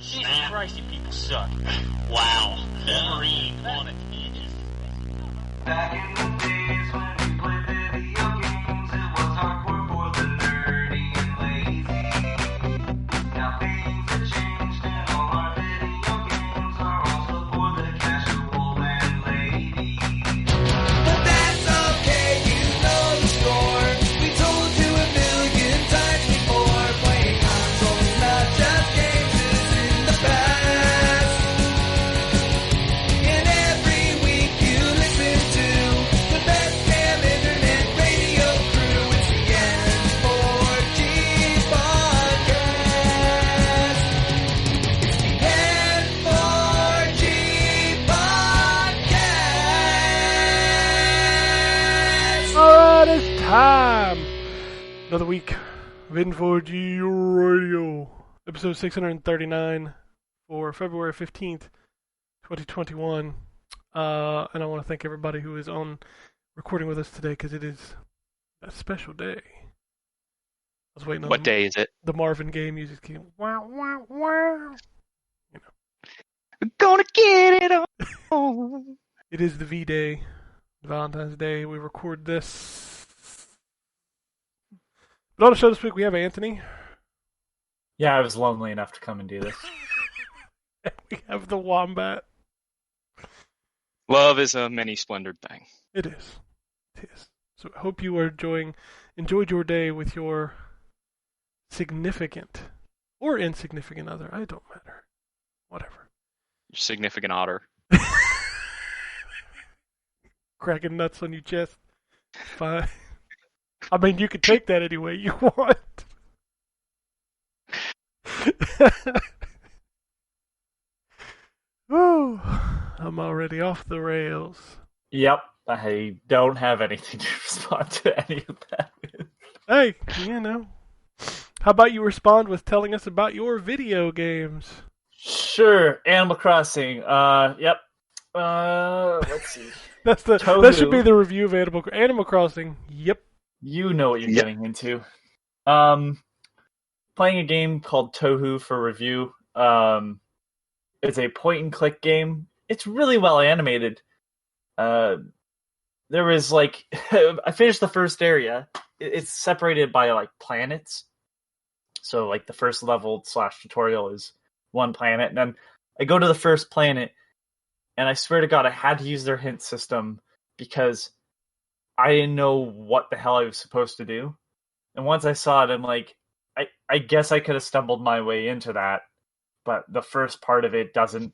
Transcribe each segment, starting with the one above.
Jesus Christ, you people suck. Wow. Wolverine on it. Back in the days when we played video games, it was hardcore for the nerdy and lazy. Now things have changed and all our video games are also for the casual and lady. But that's okay, you know the score. We told you a million times before. Playing consoles, not just games, is in the past. And every week you listen to the best damn internet radio crew. It's the N4G podcast. It's the N4G podcast. Alright, it's time! Another week of N4G Radio. Episode 639 for February 15th, 2021. And I want to thank everybody who is on recording with us today because it is a special day. I was waiting on What day is it? the Marvin Gaye music came. Wow, wow, wow. We're gonna get it on. It is the V-Day, Valentine's Day. We record this. But on the show this week, we have Anthony. Yeah, I was lonely enough to come and do this. And we have the Wombat. Love is a many splendored thing. It is. It is. So I hope you are enjoyed your day with your significant or insignificant other. I don't matter. Whatever. Your significant otter. Cracking nuts on your chest. Fine. I mean, you can take that any way you want. Woo. I'm already off the rails. Yep, I don't have anything to respond to any of that with. Hey, you know. How about you respond with telling us about your video games? Sure, Animal Crossing. Yep. Let's see. That should be the review of Animal Crossing. Yep. You know what you're getting into. Playing a game called Tohu for review. It's a point-and-click game. It's really well animated. There was I finished the first area. It's separated by planets. So the first level / tutorial is one planet, and then I go to the first planet, and I swear to God, I had to use their hint system because I didn't know what the hell I was supposed to do. And once I saw it, I'm like, I guess I could have stumbled my way into that, but the first part of it doesn't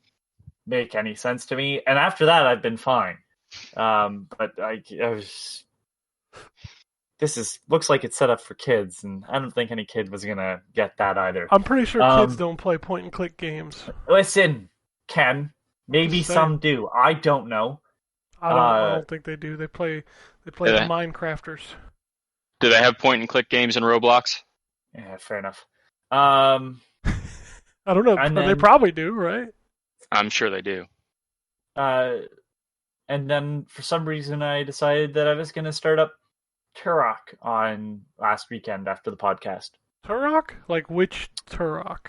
make any sense to me. And after that, I've been fine. But I was... This looks like it's set up for kids, and I don't think any kid was gonna get that either. I'm pretty sure kids don't play point-and-click games. Listen, Ken, maybe some do. I don't know. I don't think they do. They play the Minecrafters. Do they have point-and-click games in Roblox? Yeah, fair enough. I don't know. They probably do, right? I'm sure they do. And then for some reason I decided that I was going to start up Turok on last weekend after the podcast. Turok? Like which Turok?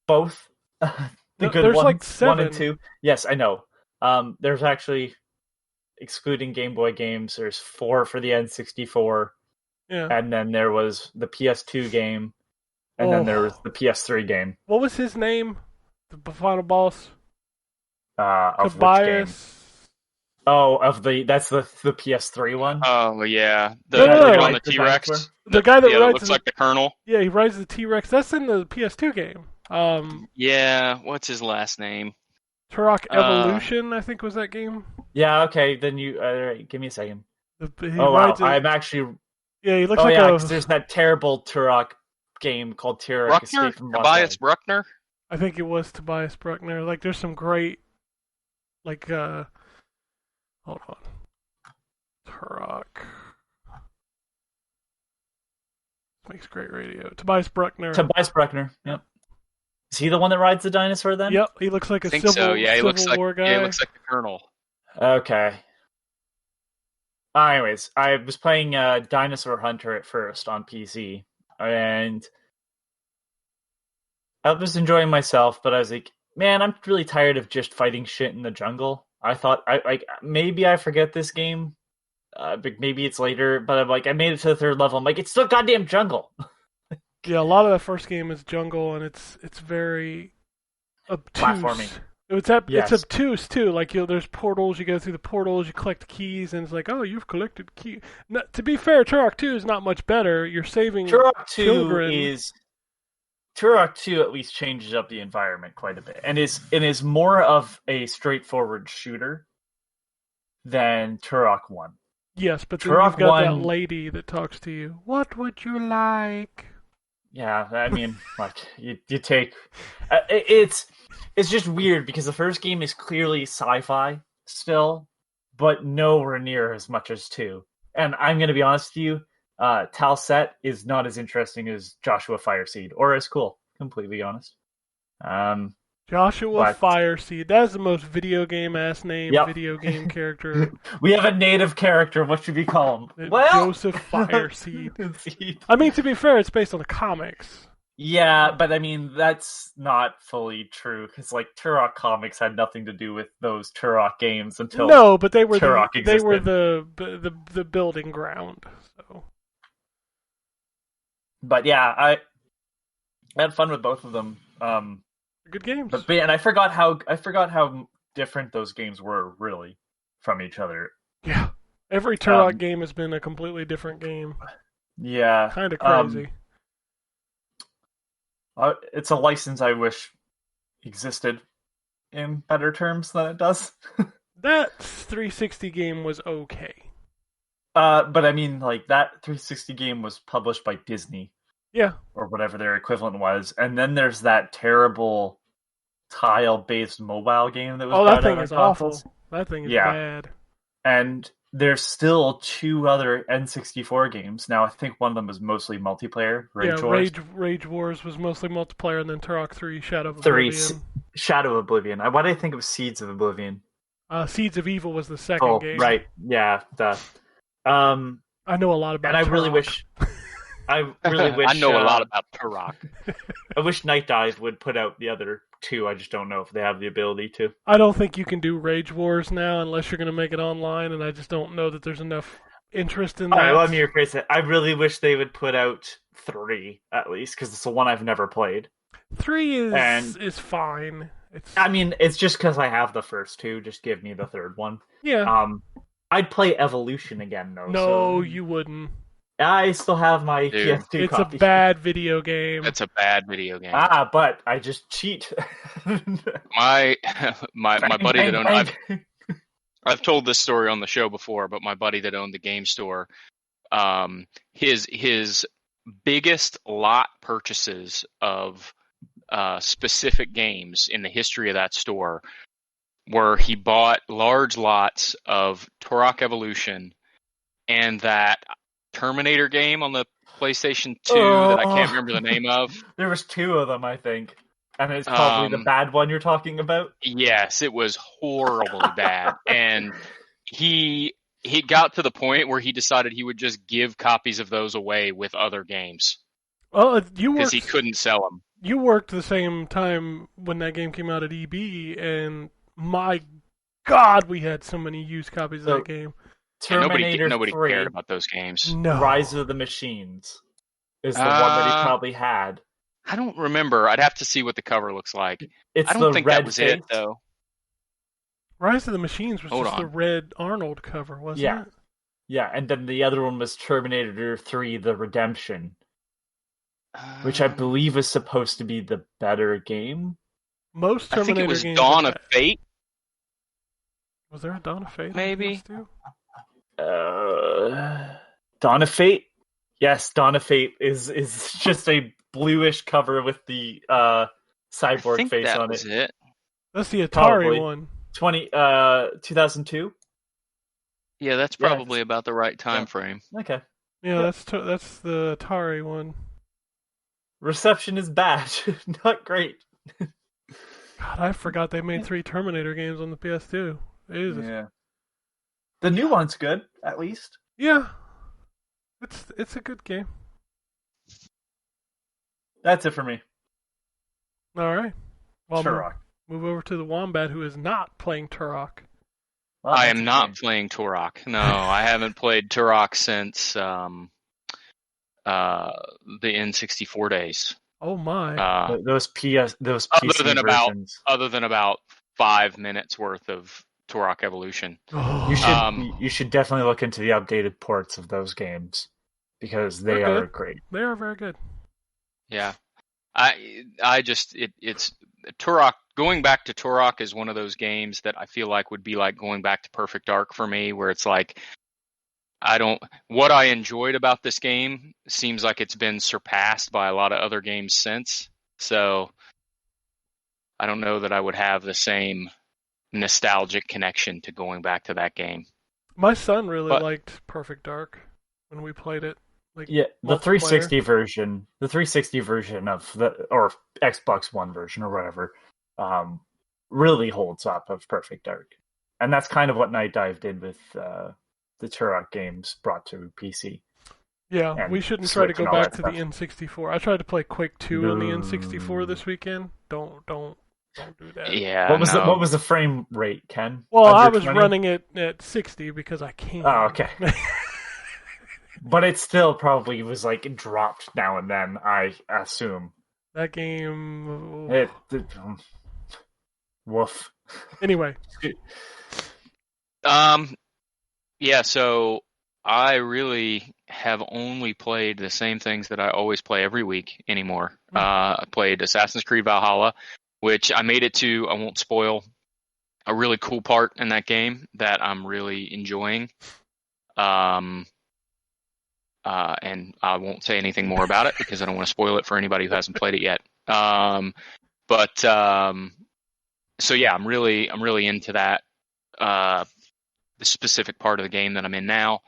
Both. The good there's ones, 7. 1 and 2. Yes, I know. There's actually, excluding Game Boy games, there's 4 for the N64. Yeah. And then there was the PS2 game. And then there was the PS3 game. What was his name? The final boss? Of Tobias. which game? Oh, that's the PS3 one? Oh, yeah. No. On the T-Rex? The guy that rides looks like the Colonel? Yeah, he rides the T-Rex. That's in the PS2 game. Yeah, what's his last name? Turok Evolution, I think was that game. Yeah, okay, then you... give me a second. I'm actually... Yeah, he looks like because there's that terrible Turok game called Turok Escape from Tobias Bruckner? I think it was Tobias Bruckner. There's some great... hold on. Turok. Makes great radio. Tobias Bruckner. Yep. Is he the one that rides the dinosaur then? Yep, he looks like a Civil War guy. Yeah, he looks like the Colonel. Okay. Anyways, I was playing Dinosaur Hunter at first on PC, and I was enjoying myself, but I was like, man, I'm really tired of just fighting shit in the jungle. I thought maybe I forget this game. But maybe it's later, but I'm like, I made it to the third level. I'm like, it's still goddamn jungle. Yeah, a lot of the first game is jungle, and it's very obtuse. Platforming. It's Yes. obtuse too. Like there's portals. You go through the portals. You collect keys, and it's like, oh, you've collected key. No, to be fair, Turok 2 is not much better. You're saving Turok 2 children. Turok 2 at least changes up the environment quite a bit, and is more of a straightforward shooter than Turok 1. Yes, but then Turok you've got that 1 lady that talks to you. What would you like? Yeah, I mean, like you take it's just weird because the first game is clearly sci-fi still, but nowhere near as much as 2. And I'm going to be honest with you, Talset is not as interesting as Joshua Fireseed, or as cool. Completely honest. Joshua But- Fireseed. That is the most video game ass name. Yep. Video game character. We have a native character. What should we call him? Joseph Fireseed. I mean, to be fair, it's based on the comics. Yeah, but I mean that's not fully true because like Turok comics had nothing to do with those Turok games until No, but they were Turok the building ground. So But yeah, I had fun with both of them. good games. But and I forgot how different those games were really from each other. Yeah, every Turok game has been a completely different game. Yeah, Kind of crazy. It's a license I wish existed in better terms than it does. That 360 game was okay. But I mean, like that 360 game was published by Disney. Yeah. Or whatever their equivalent was, and then there's that terrible tile-based mobile game that was. Oh, that brought thing out is on awful. consoles. That thing is Yeah. bad. And there's still 2 other N64 games. Now I think one of them was mostly multiplayer. Rage Wars. Rage Wars was mostly multiplayer, and then Turok 3 Shadow of 3 Oblivion. Shadow of Oblivion. Why did I think of Seeds of Oblivion? Seeds of Evil was the second game. Right. Yeah. I know a lot about. And I Turok. really wish. I really wish. I know a lot about Turok. I wish Night Dive would put out the other 2. I just don't know if they have the ability to. I don't think you can do Rage Wars now unless you're going to make it online, and I just don't know that there's enough interest in that. All right, let me rephrase it. I really wish they would put out 3 at least, because it's the one I've never played. 3 is fine. I mean, it's just because I have the first 2. Just give me the third one. Yeah. I'd play Evolution again though. No, so you wouldn't. I still have my Dude, PS2 It's copy. a bad video game. That's a bad video game. But I just cheat. My buddy that owned. I've told this story on the show before, but my buddy that owned the game store, his biggest lot purchases of specific games in the history of that store were he bought large lots of Turok Evolution and that Terminator game on the PlayStation 2 that I can't remember the name of. There was 2 of them, I think. And it's probably the bad one you're talking about. Yes, it was horribly bad. And he got to the point where he decided he would just give copies of those away with other games. Well, because he couldn't sell them. You worked the same time when that game came out at EB, and my God, we had so many used copies of that game. Terminator nobody 3, cared about those games. No. Rise of the Machines is the one that he probably had. I don't remember. I'd have to see what the cover looks like. It's I don't the think red that was face. it, though. Rise of the Machines was Hold just on. the red Arnold cover, wasn't Yeah. it? Yeah, and then the other one was Terminator 3, The Redemption, which I believe is supposed to be the better game. Most I Terminator think it was games Dawn are of bad. Fate. Was there a Dawn of Fate? on Maybe. PS2? Dawn of Fate? Yes, Dawn of Fate is just a bluish cover with the I cyborg think face that on was it. it. That's the Atari Probably. one. 2002? Yeah, that's Yeah, probably about the right time yeah. frame. Okay. Yeah, Yep. that's the Atari one. Reception is bad. Not great. God, I forgot they made 3 Terminator games on the PS2. Jesus. Yeah. The new one's good, at least. Yeah. It's a good game. That's it for me. All right. Well, Turok. move over to the Wombat, who is not playing Turok. Well, I that's am a not shame. playing Turok. No, I haven't played Turok since the N64 days. Oh my. Those Other PC than about versions. 5 minutes worth of Turok Evolution. Oh. You should definitely look into the updated ports of those games because they They're are good. great. They are very good. Yeah, it's Turok. Going back to Turok is one of those games that I feel like would be like going back to Perfect Dark for me, where it's like what I enjoyed about this game seems like it's been surpassed by a lot of other games since. So I don't know that I would have the same nostalgic connection to going back to that game. My son really But- liked Perfect Dark when we played it. Like, Yeah, the multiplayer. 360 version of or Xbox One version or whatever, really holds up of Perfect Dark, and that's kind of what Night Dive did with the Turok games brought to PC. Yeah, and we shouldn't try to Switch go and all back that to the N64. I tried to play Quake 2 on the No. N64 this weekend. Don't do that. Yeah, What was no. what was the frame rate, Ken? Well, I Under was 20? running it at 60 because I can. Oh, okay. But it still probably was like dropped now and then, I assume. That game. Woof. Anyway, Yeah, so I really have only played the same things that I always play every week anymore. I played Assassin's Creed Valhalla, which I made it to, I won't spoil, a really cool part in that game that I'm really enjoying. And I won't say anything more about it because I don't want to spoil it for anybody who hasn't played it yet. So yeah, I'm really into that, the specific part of the game that I'm in now.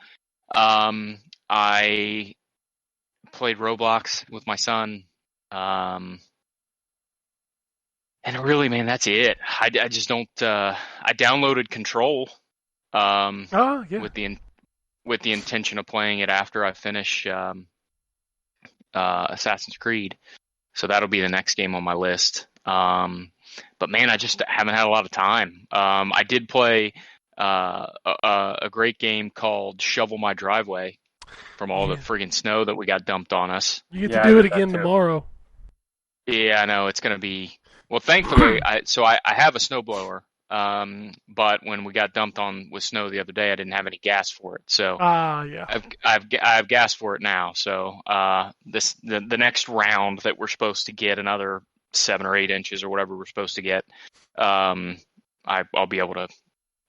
I played Roblox with my son. And really, man, that's it. I just don't, I downloaded Control, oh yeah, with the intention of playing it after I finish, Assassin's Creed. So that'll be the next game on my list. But man, I just haven't had a lot of time. I did play a great game called Shovel My Driveway from all the friggin' snow that we got dumped on us. you get Yeah, to I do it did that again too. tomorrow. Yeah, I know it's gonna be. Well, thankfully, I have a snowblower. But when we got dumped on with snow the other day, I didn't have any gas for it. So Yeah. I have gas for it now. So the next round that we're supposed to get another 7 or 8 inches or whatever we're supposed to get, I'll be able to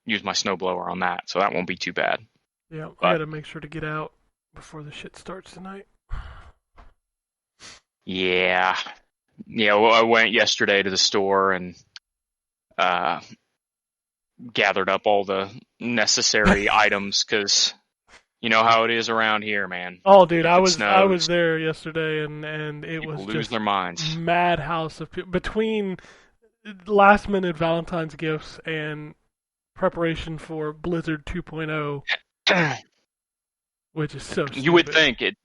use my snowblower on that. So that won't be too bad. Yeah, But- I gotta make sure to get out before the shit starts tonight. Yeah. Well, I went yesterday to the store and gathered up all the necessary items because you know how it is around here, man. Oh, dude, If I it was snows, there yesterday, and it People was lose just their minds. madhouse of people between last minute Valentine's gifts and preparation for Blizzard 2.0, which is so You would stupid.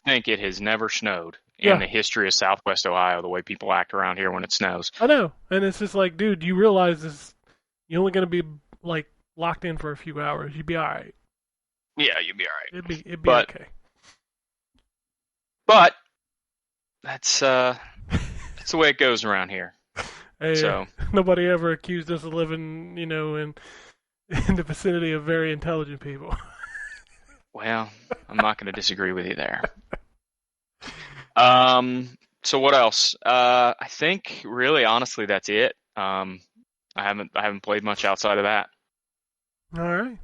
think it has never snowed Yeah. in the history of Southwest Ohio the way people act around here when it snows. I know, and it's just like, dude, you realize this? You're only gonna be like locked in for a few hours. You'd be all right. Yeah, you'd be all right. It'd be But- okay. But that's the way it goes around here. Hey, So nobody ever accused us of living, in the vicinity of very intelligent people. well, I'm not going to disagree with you there. So what else? I think really, honestly, that's it. I haven't played much outside of that. All right.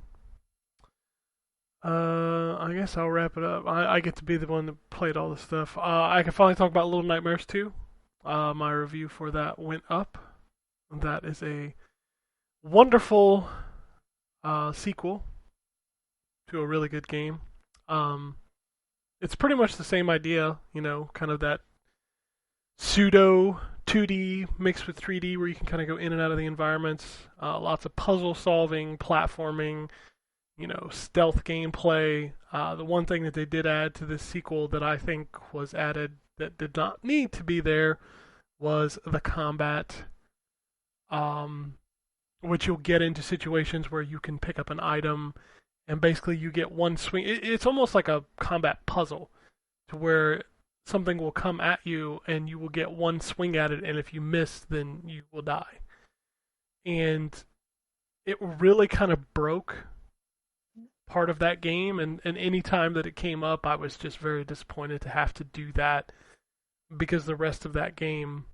I guess I'll wrap it up. I get to be the one that played all this stuff. I can finally talk about Little Nightmares 2. My review for that went up. That is a wonderful sequel to a really good game. It's pretty much the same idea, kind of that pseudo 2D mixed with 3D where you can kind of go in and out of the environments. Lots of puzzle solving, platforming, stealth gameplay. The one thing that they did add to this sequel that I think was added that did not need to be there was the combat, which you'll get into situations where you can pick up an item, and basically you get one swing. It's almost like a combat puzzle, to where something will come at you and you will get one swing at it, and if you miss, then you will die. And it really kind of broke part of that game, and any time that it came up, I was just very disappointed to have to do that, because the rest of that game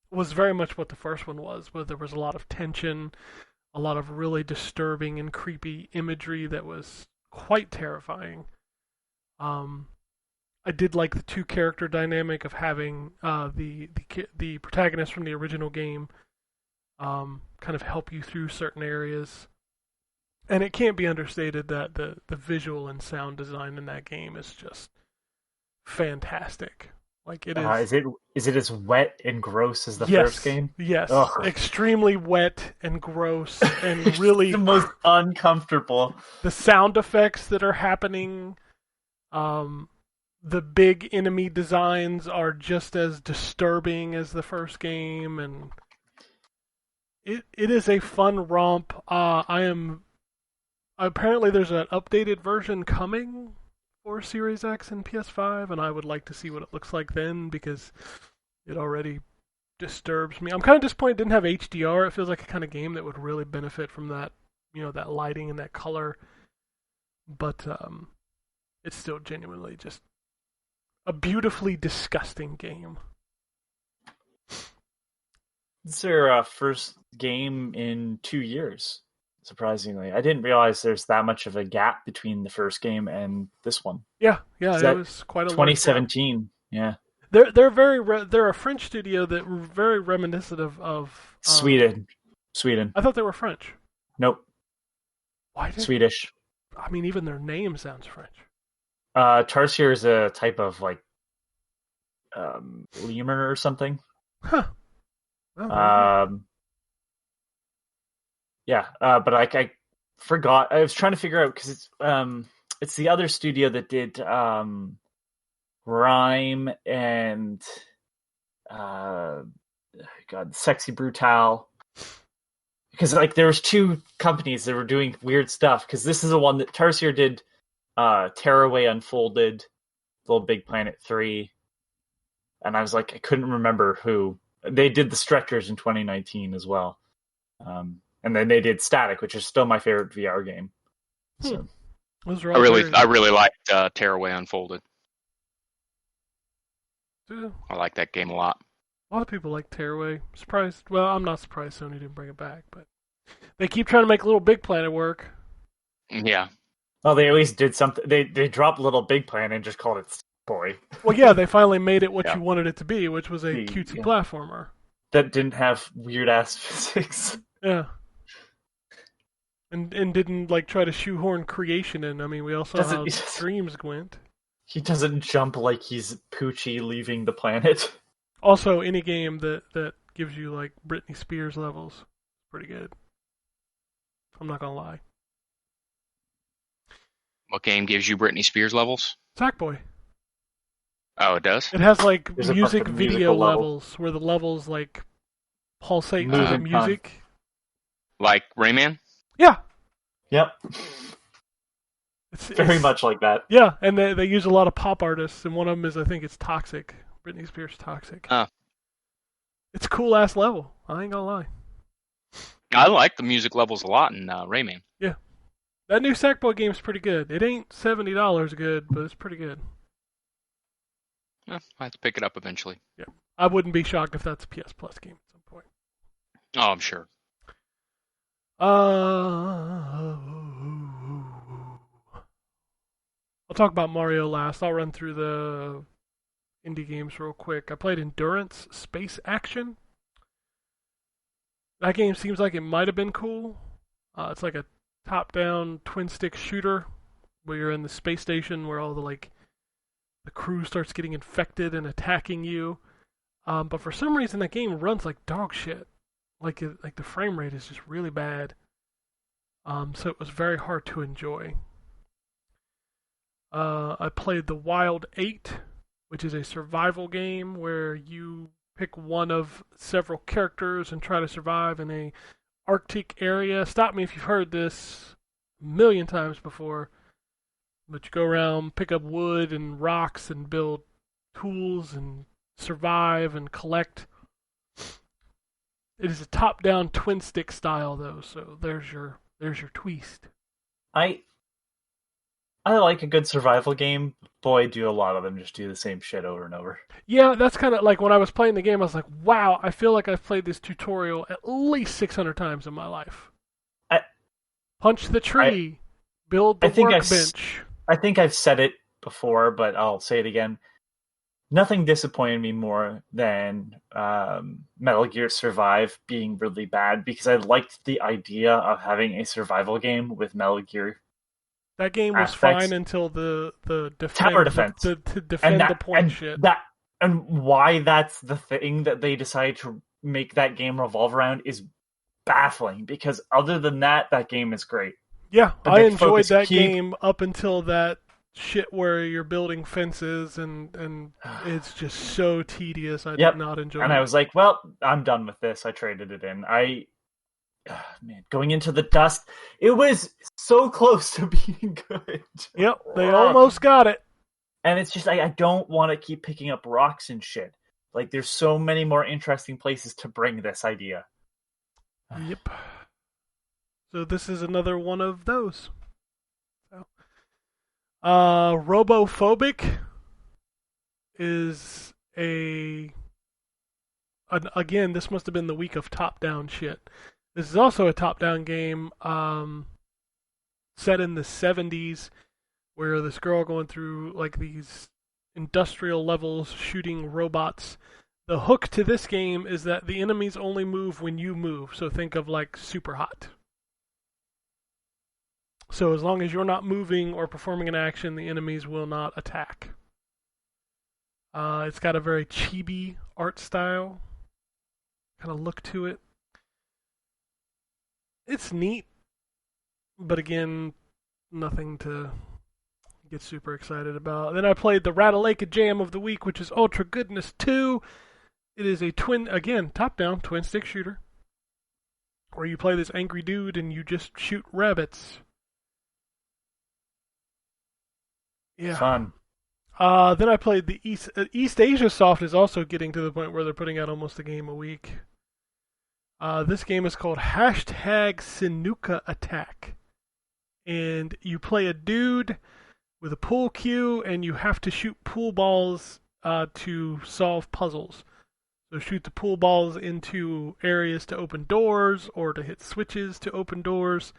was very much what the first one was, where there was a lot of tension, a lot of really disturbing and creepy imagery that was quite terrifying. I did like the two character dynamic of having the protagonist from the original game kind of help you through certain areas. And it can't be understated that the visual and sound design in that game is just fantastic. Like it is. Is it as wet and gross as the Yes, first game? Yes, Ugh. Extremely wet and gross, and really the most uncomfortable. the sound effects that are happening. The big enemy designs are just as disturbing as the first game, and it is a fun romp. Apparently there's an updated version coming for Series X and PS5, and I would like to see what it looks like then, because it already disturbs me. I'm kind of disappointed it didn't have HDR. It feels like a kind of game that would really benefit from that, that lighting and that color. But it's still genuinely just a beautifully disgusting game. It's their first game in 2 years, surprisingly. I didn't realize there's that much of a gap between the first game and this one. Yeah, Is it that was quite a 2017, yeah. They're a French studio that were very reminiscent of Sweden. I thought they were French. Nope. Why did Swedish. I mean, even their name sounds French. Tarsier is a type of lemur or something. Huh. Well, But I forgot. I was trying to figure out, because it's the other studio that did Rhyme and Sexy Brutal. Because there was two companies that were doing weird stuff. Because this is the one that Tarsier did. Tearaway Unfolded, Little Big Planet 3, and I was I couldn't remember who. They did the Stretchers in 2019 as well, and then they did Static, which is still my favorite VR game. So those are I all really liked Tearaway Unfolded. Yeah. I like that game a lot. A lot of people like Tearaway. Surprised? Well, I'm not surprised Sony didn't bring it back, but they keep trying to make Little Big Planet work. Yeah. Well, they at least did something. They dropped Little Big Planet and just called it Boy. Well, yeah, they finally made it what Yeah. you wanted it to be, which was a cutesy platformer. That didn't have weird ass physics. Yeah. And didn't try to shoehorn creation in. I mean, we all saw how Dreams went. He doesn't jump like he's Poochie leaving the planet. Also, any game that gives you Britney Spears levels is pretty good. I'm not gonna lie. What game gives you Britney Spears levels? Sackboy. Oh, it does? It has There's a music fucking video musical level. levels where the levels pulsate to Move the in time. music. Like Rayman? Yeah. Yep. It's Very much like that. Yeah, and they use a lot of pop artists, and one of them is, I think it's Toxic. Britney Spears Toxic. Oh. It's a cool ass level. I ain't gonna lie. I like the music levels a lot in Rayman. Yeah. That new Sackboy game's pretty good. It ain't $70 good, but it's pretty good. I have to pick it up eventually. Yeah. I wouldn't be shocked if that's a PS Plus game at some point. Oh, I'm sure. I'll talk about Mario last. I'll run through the indie games real quick. I played Endurance Space Action. That game seems like it might have been cool. It's like a top-down twin-stick shooter where you're in the space station where all the crew starts getting infected and attacking you. But for some reason that game runs like dog shit. The frame rate is just really bad. So it was very hard to enjoy. I played The Wild 8, which is a survival game where you pick one of several characters and try to survive in a Arctic area. Stop me if you've heard this a million times before. But you go around, pick up wood and rocks and build tools and survive and collect. It is a top-down twin-stick style, though, so there's your twist. I like a good survival game. Boy, do a lot of them just do the same shit over and over. Yeah, that's kind of like when I was playing the game, I was like, wow, I feel like I've played this tutorial at least 600 times in my life. Punch the tree, build the workbench. I think I've said it before, but I'll say it again. Nothing disappointed me more than Metal Gear Survive being really bad, because I liked the idea of having a survival game with Metal Gear. That game was fine until the tower defense to defend the point shit. And why that's the thing that they decide to make that game revolve around is baffling, because other than that game is great. Yeah, I enjoyed that game up until that shit where you're building fences and it's just so tedious. I did not enjoy it. And I was like, well, I'm done with this. I traded it in. Man, going into the dust, it was so close to being good. Yep, they almost got it. And it's just, I don't want to keep picking up rocks and shit. Like, there's so many more interesting places to bring this idea. Yep. So this is another one of those. So, Robophobic is again, this must have been the week of top-down shit. This is also a top-down game set in the 70s, where this girl going through like these industrial levels shooting robots. The hook to this game is that the enemies only move when you move, so think of like Super Hot. So as long as you're not moving or performing an action, the enemies will not attack. It's got a very chibi art style kind of look to it. It's neat, but again, nothing to get super excited about. Then I played the Ratalaika Jam of the Week, which is Ultra Goodness 2. It is a top-down twin-stick shooter, where you play this angry dude and you just shoot rabbits. Yeah. Fun. Then I played the East Asia Soft is also getting to the point where they're putting out almost a game a week. This game is called #Sinuka Attack. And you play a dude with a pool cue, and you have to shoot pool balls to solve puzzles. So shoot the pool balls into areas to open doors, or to hit switches to open doors.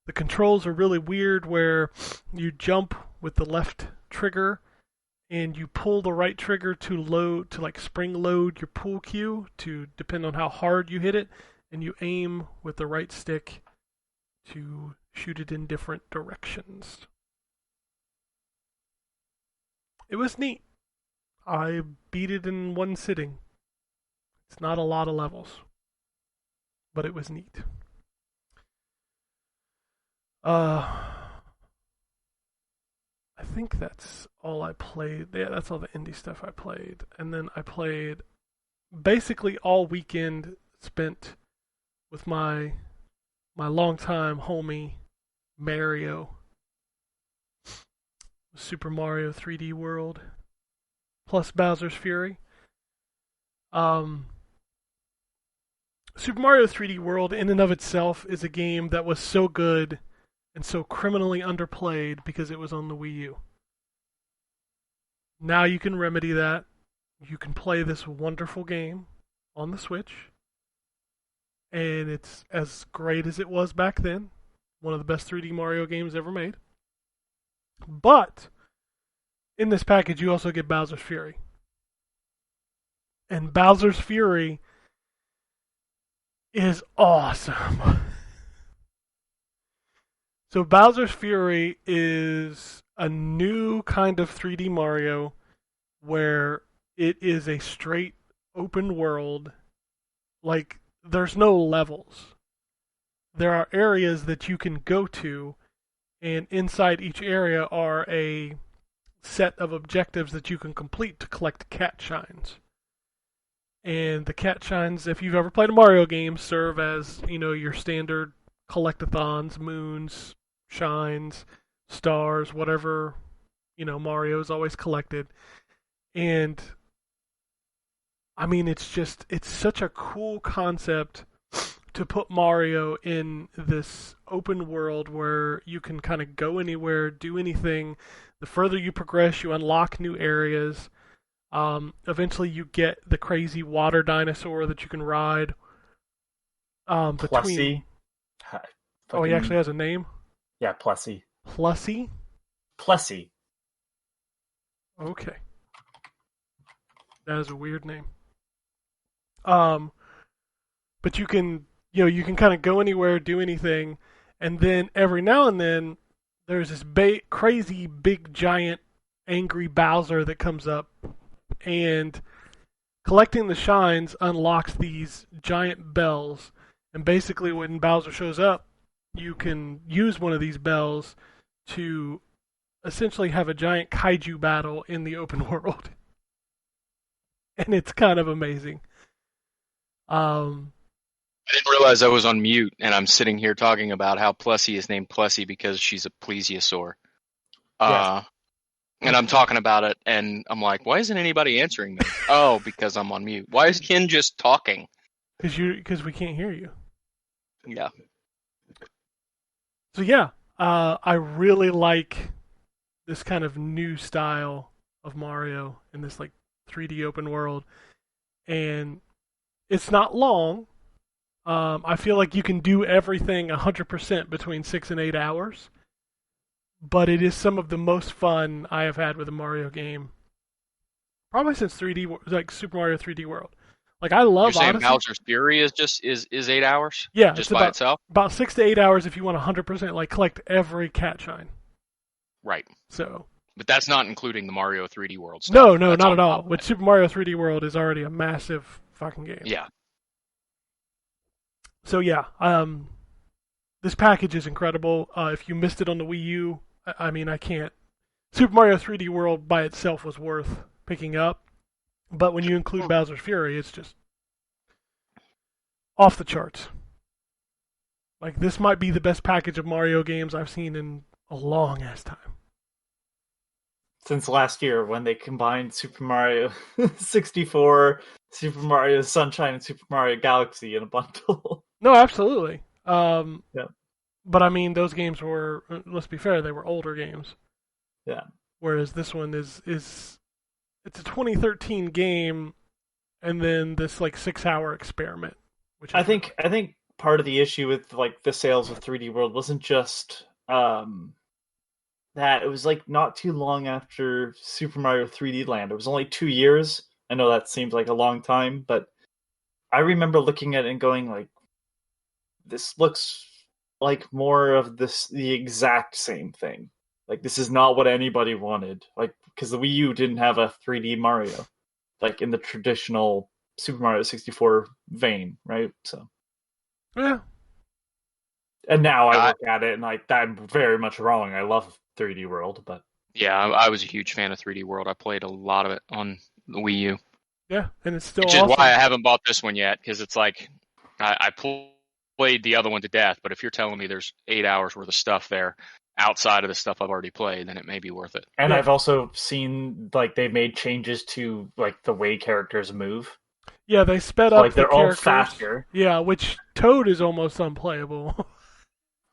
The controls are really weird, where you jump with the left trigger, and you pull the right trigger to like spring load your pool cue to depend on how hard you hit it, and you aim with the right stick to shoot it in different directions. It was neat. I beat it in one sitting. It's not a lot of levels, but it was neat. I think that's all I played. Yeah, that's all the indie stuff I played. And then I played basically all weekend spent with my longtime homie Mario. Super Mario 3D World plus Bowser's Fury. Super Mario 3D World in and of itself is a game that was so good and so criminally underplayed because it was on the Wii U. Now you can remedy that. You can play this wonderful game on the Switch, and it's as great as it was back then. One of the best 3D Mario games ever made. But in this package, you also get Bowser's Fury. And Bowser's Fury is awesome. So Bowser's Fury is a new kind of 3D Mario where it is a straight open world. Like, there's no levels. There are areas that you can go to, and inside each area are a set of objectives that you can complete to collect cat shines. And the cat shines, if you've ever played a Mario game, serve as, your standard collectathons, moons, shines, stars, whatever, Mario's always collected. And I mean, it's such a cool concept to put Mario in this open world where you can kind of go anywhere, do anything. The further you progress, you unlock new areas. Eventually, you get the crazy water dinosaur that you can ride. Plussy. Oh, he actually has a name? Yeah, Plussy. Plussy? Plussy. Okay. That is a weird name. But you can kind of go anywhere, do anything, and then every now and then there's this crazy big giant angry Bowser that comes up, and collecting the shines unlocks these giant bells. And basically, when Bowser shows up, you can use one of these bells to essentially have a giant kaiju battle in the open world. And it's kind of amazing. I didn't realize I was on mute, and I'm sitting here talking about how Plessy is named Plessy because she's a plesiosaur. Yes. And I'm talking about it, and I'm like, why isn't anybody answering me? Oh, because I'm on mute. Why is Ken just talking? Because we can't hear you. Yeah. So yeah, I really like this kind of new style of Mario in this like 3D open world, and it's not long. I feel like you can do everything 100% between 6 and 8 hours, but it is some of the most fun I have had with a Mario game, probably since like Super Mario 3D World. Like I love You're saying Odyssey. Bowser's Fury is 8 hours? Yeah, just it's by itself? About 6 to 8 hours if you want 100% like collect every cat shine. Right. So. But that's not including the Mario 3D World stuff. No, That's not on at all. top of With it. Super Mario 3D World is already a massive fucking game. Yeah. So yeah, this package is incredible. If you missed it on the Wii U, I mean, I can't. Super Mario 3D World by itself was worth picking up, but when you include Bowser's Fury, it's just off the charts. Like, this might be the best package of Mario games I've seen in a long ass time. Since last year, when they combined Super Mario 64, Super Mario Sunshine, and Super Mario Galaxy in a bundle. No, absolutely. Yeah. But I mean, those games were, let's be fair, they were older games. Yeah. Whereas this one is it's a 2013 game, and then this like 6-hour experiment. Which I think part of the issue with like the sales of 3D World wasn't just that it was like not too long after Super Mario 3D Land. It was only 2 years. I know that seems like a long time, but I remember looking at it and going like, this looks like more of the exact same thing. Like, this is not what anybody wanted. Like, because the Wii U didn't have a 3D Mario, like in the traditional Super Mario 64 vein, right? So yeah. And now I look at it and like, I'm very much wrong. I love 3D World, but Yeah, I was a huge fan of 3D World. I played a lot of it on the Wii U. Yeah, and it's still Which is awesome. why I haven't bought this one yet, because it's like, I played the other one to death, but if you're telling me there's 8 hours worth of stuff there outside of the stuff I've already played, then it may be worth it. And Yeah. I've also seen like they made changes to like the way characters move. Yeah, they sped up Like the they're all characters. faster. Yeah, which Toad is almost unplayable.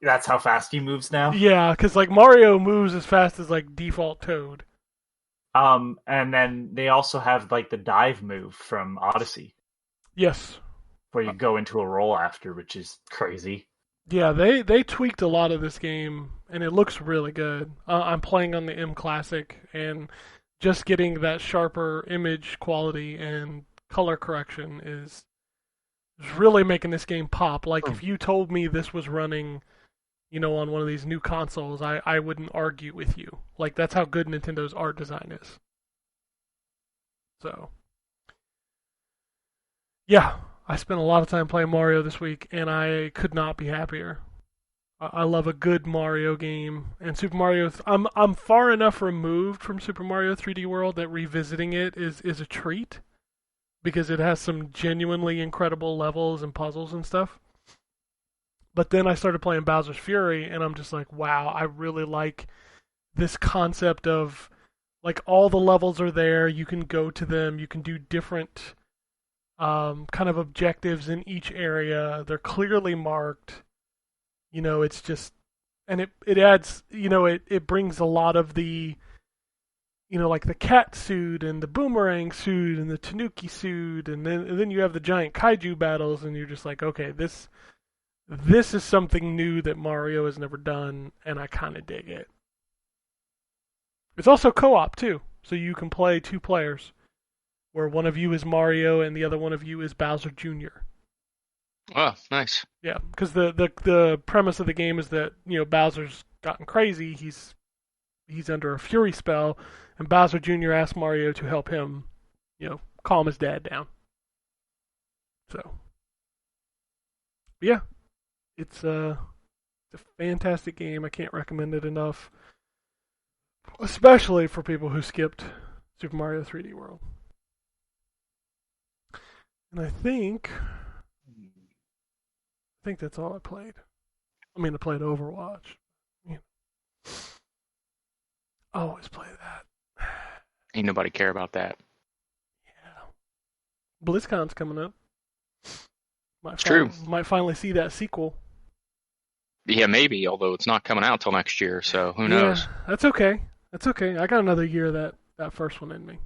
That's how fast he moves now. Yeah, because like Mario moves as fast as like default Toad. And then they also have like the dive move from Odyssey, Yes. where you go into a roll after, which is crazy. Yeah, they tweaked a lot of this game, and it looks really good. I'm playing on the M Classic, and just getting that sharper image quality and color correction is really making this game pop. Like, if you told me this was running, on one of these new consoles, I wouldn't argue with you. Like, that's how good Nintendo's art design is. So, yeah, I spent a lot of time playing Mario this week, and I could not be happier. I love a good Mario game, and Super Mario. I'm far enough removed from Super Mario 3D World that revisiting it is a treat. because it has some genuinely incredible levels and puzzles and stuff. But then I started playing Bowser's Fury, and I'm just like, wow, I really like this concept of, like, all the levels are there, you can go to them, you can do different kind of objectives in each area, they're clearly marked, it's just, and it adds, it brings a lot of the, like the cat suit and the boomerang suit and the tanuki suit, and then you have the giant kaiju battles, and you're just like, okay, this is something new that Mario has never done, and I kind of dig it. It's also co-op too, so you can play 2 players, where one of you is Mario and the other one of you is Bowser Jr. Oh, nice. Yeah, because the premise of the game is that Bowser's gotten crazy. He's under a fury spell, and Bowser Jr. asks Mario to help him, calm his dad down. So, yeah, it's a fantastic game. I can't recommend it enough, especially for people who skipped Super Mario 3D World. And I think that's all I played. I mean, I played Overwatch. I always play that. Ain't nobody care about that. Yeah. BlizzCon's coming up. It's true. Might finally see that sequel. Yeah, maybe, although it's not coming out till next year, so who knows? Yeah, that's okay. That's okay. I got another year of that first one in me.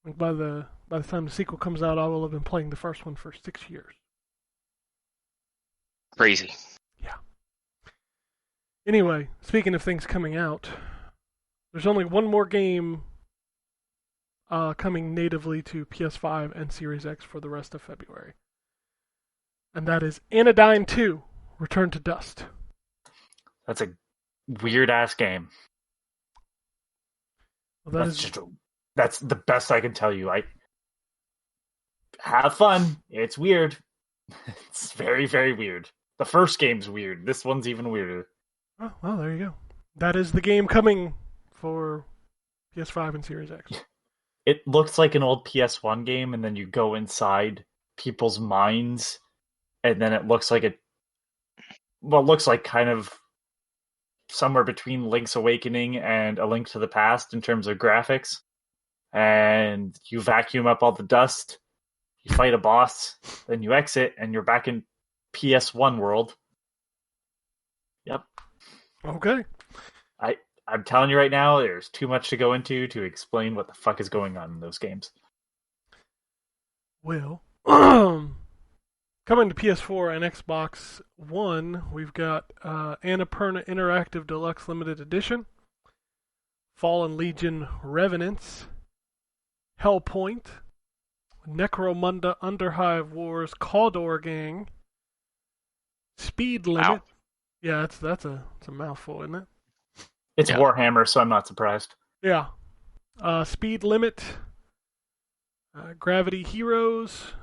Like by the time the sequel comes out, I will have been playing the first one for 6 years. Crazy. Yeah. Anyway, speaking of things coming out, there's only one more game coming natively to PS5 and Series X for the rest of February. And that is Anodyne 2, Return to Dust. That's a weird-ass game. Well, that's the best I can tell you. I have fun. It's weird. It's very, very weird. The first game's weird. This one's even weirder. Oh, well, there you go. That is the game coming for PS5 and Series X. It looks like an old PS1 game, and then you go inside people's minds, and then it looks like it looks like kind of somewhere between Link's Awakening and A Link to the Past in terms of graphics. And you vacuum up all the dust, you fight a boss, then you exit, and you're back in PS1 world. Yep. Okay. I'm telling you right now, there's too much to go into to explain what the fuck is going on in those games. Well, coming to PS4 and Xbox One, we've got Annapurna Interactive Deluxe Limited Edition, Fallen Legion Revenants, Hellpoint, Necromunda Underhive Wars Cawdor Gang, Speed Limit. Wow. Yeah, that's a mouthful, isn't it? It's Yeah. Warhammer, so I'm not surprised. Yeah. Speed Limit, Gravity Heroes,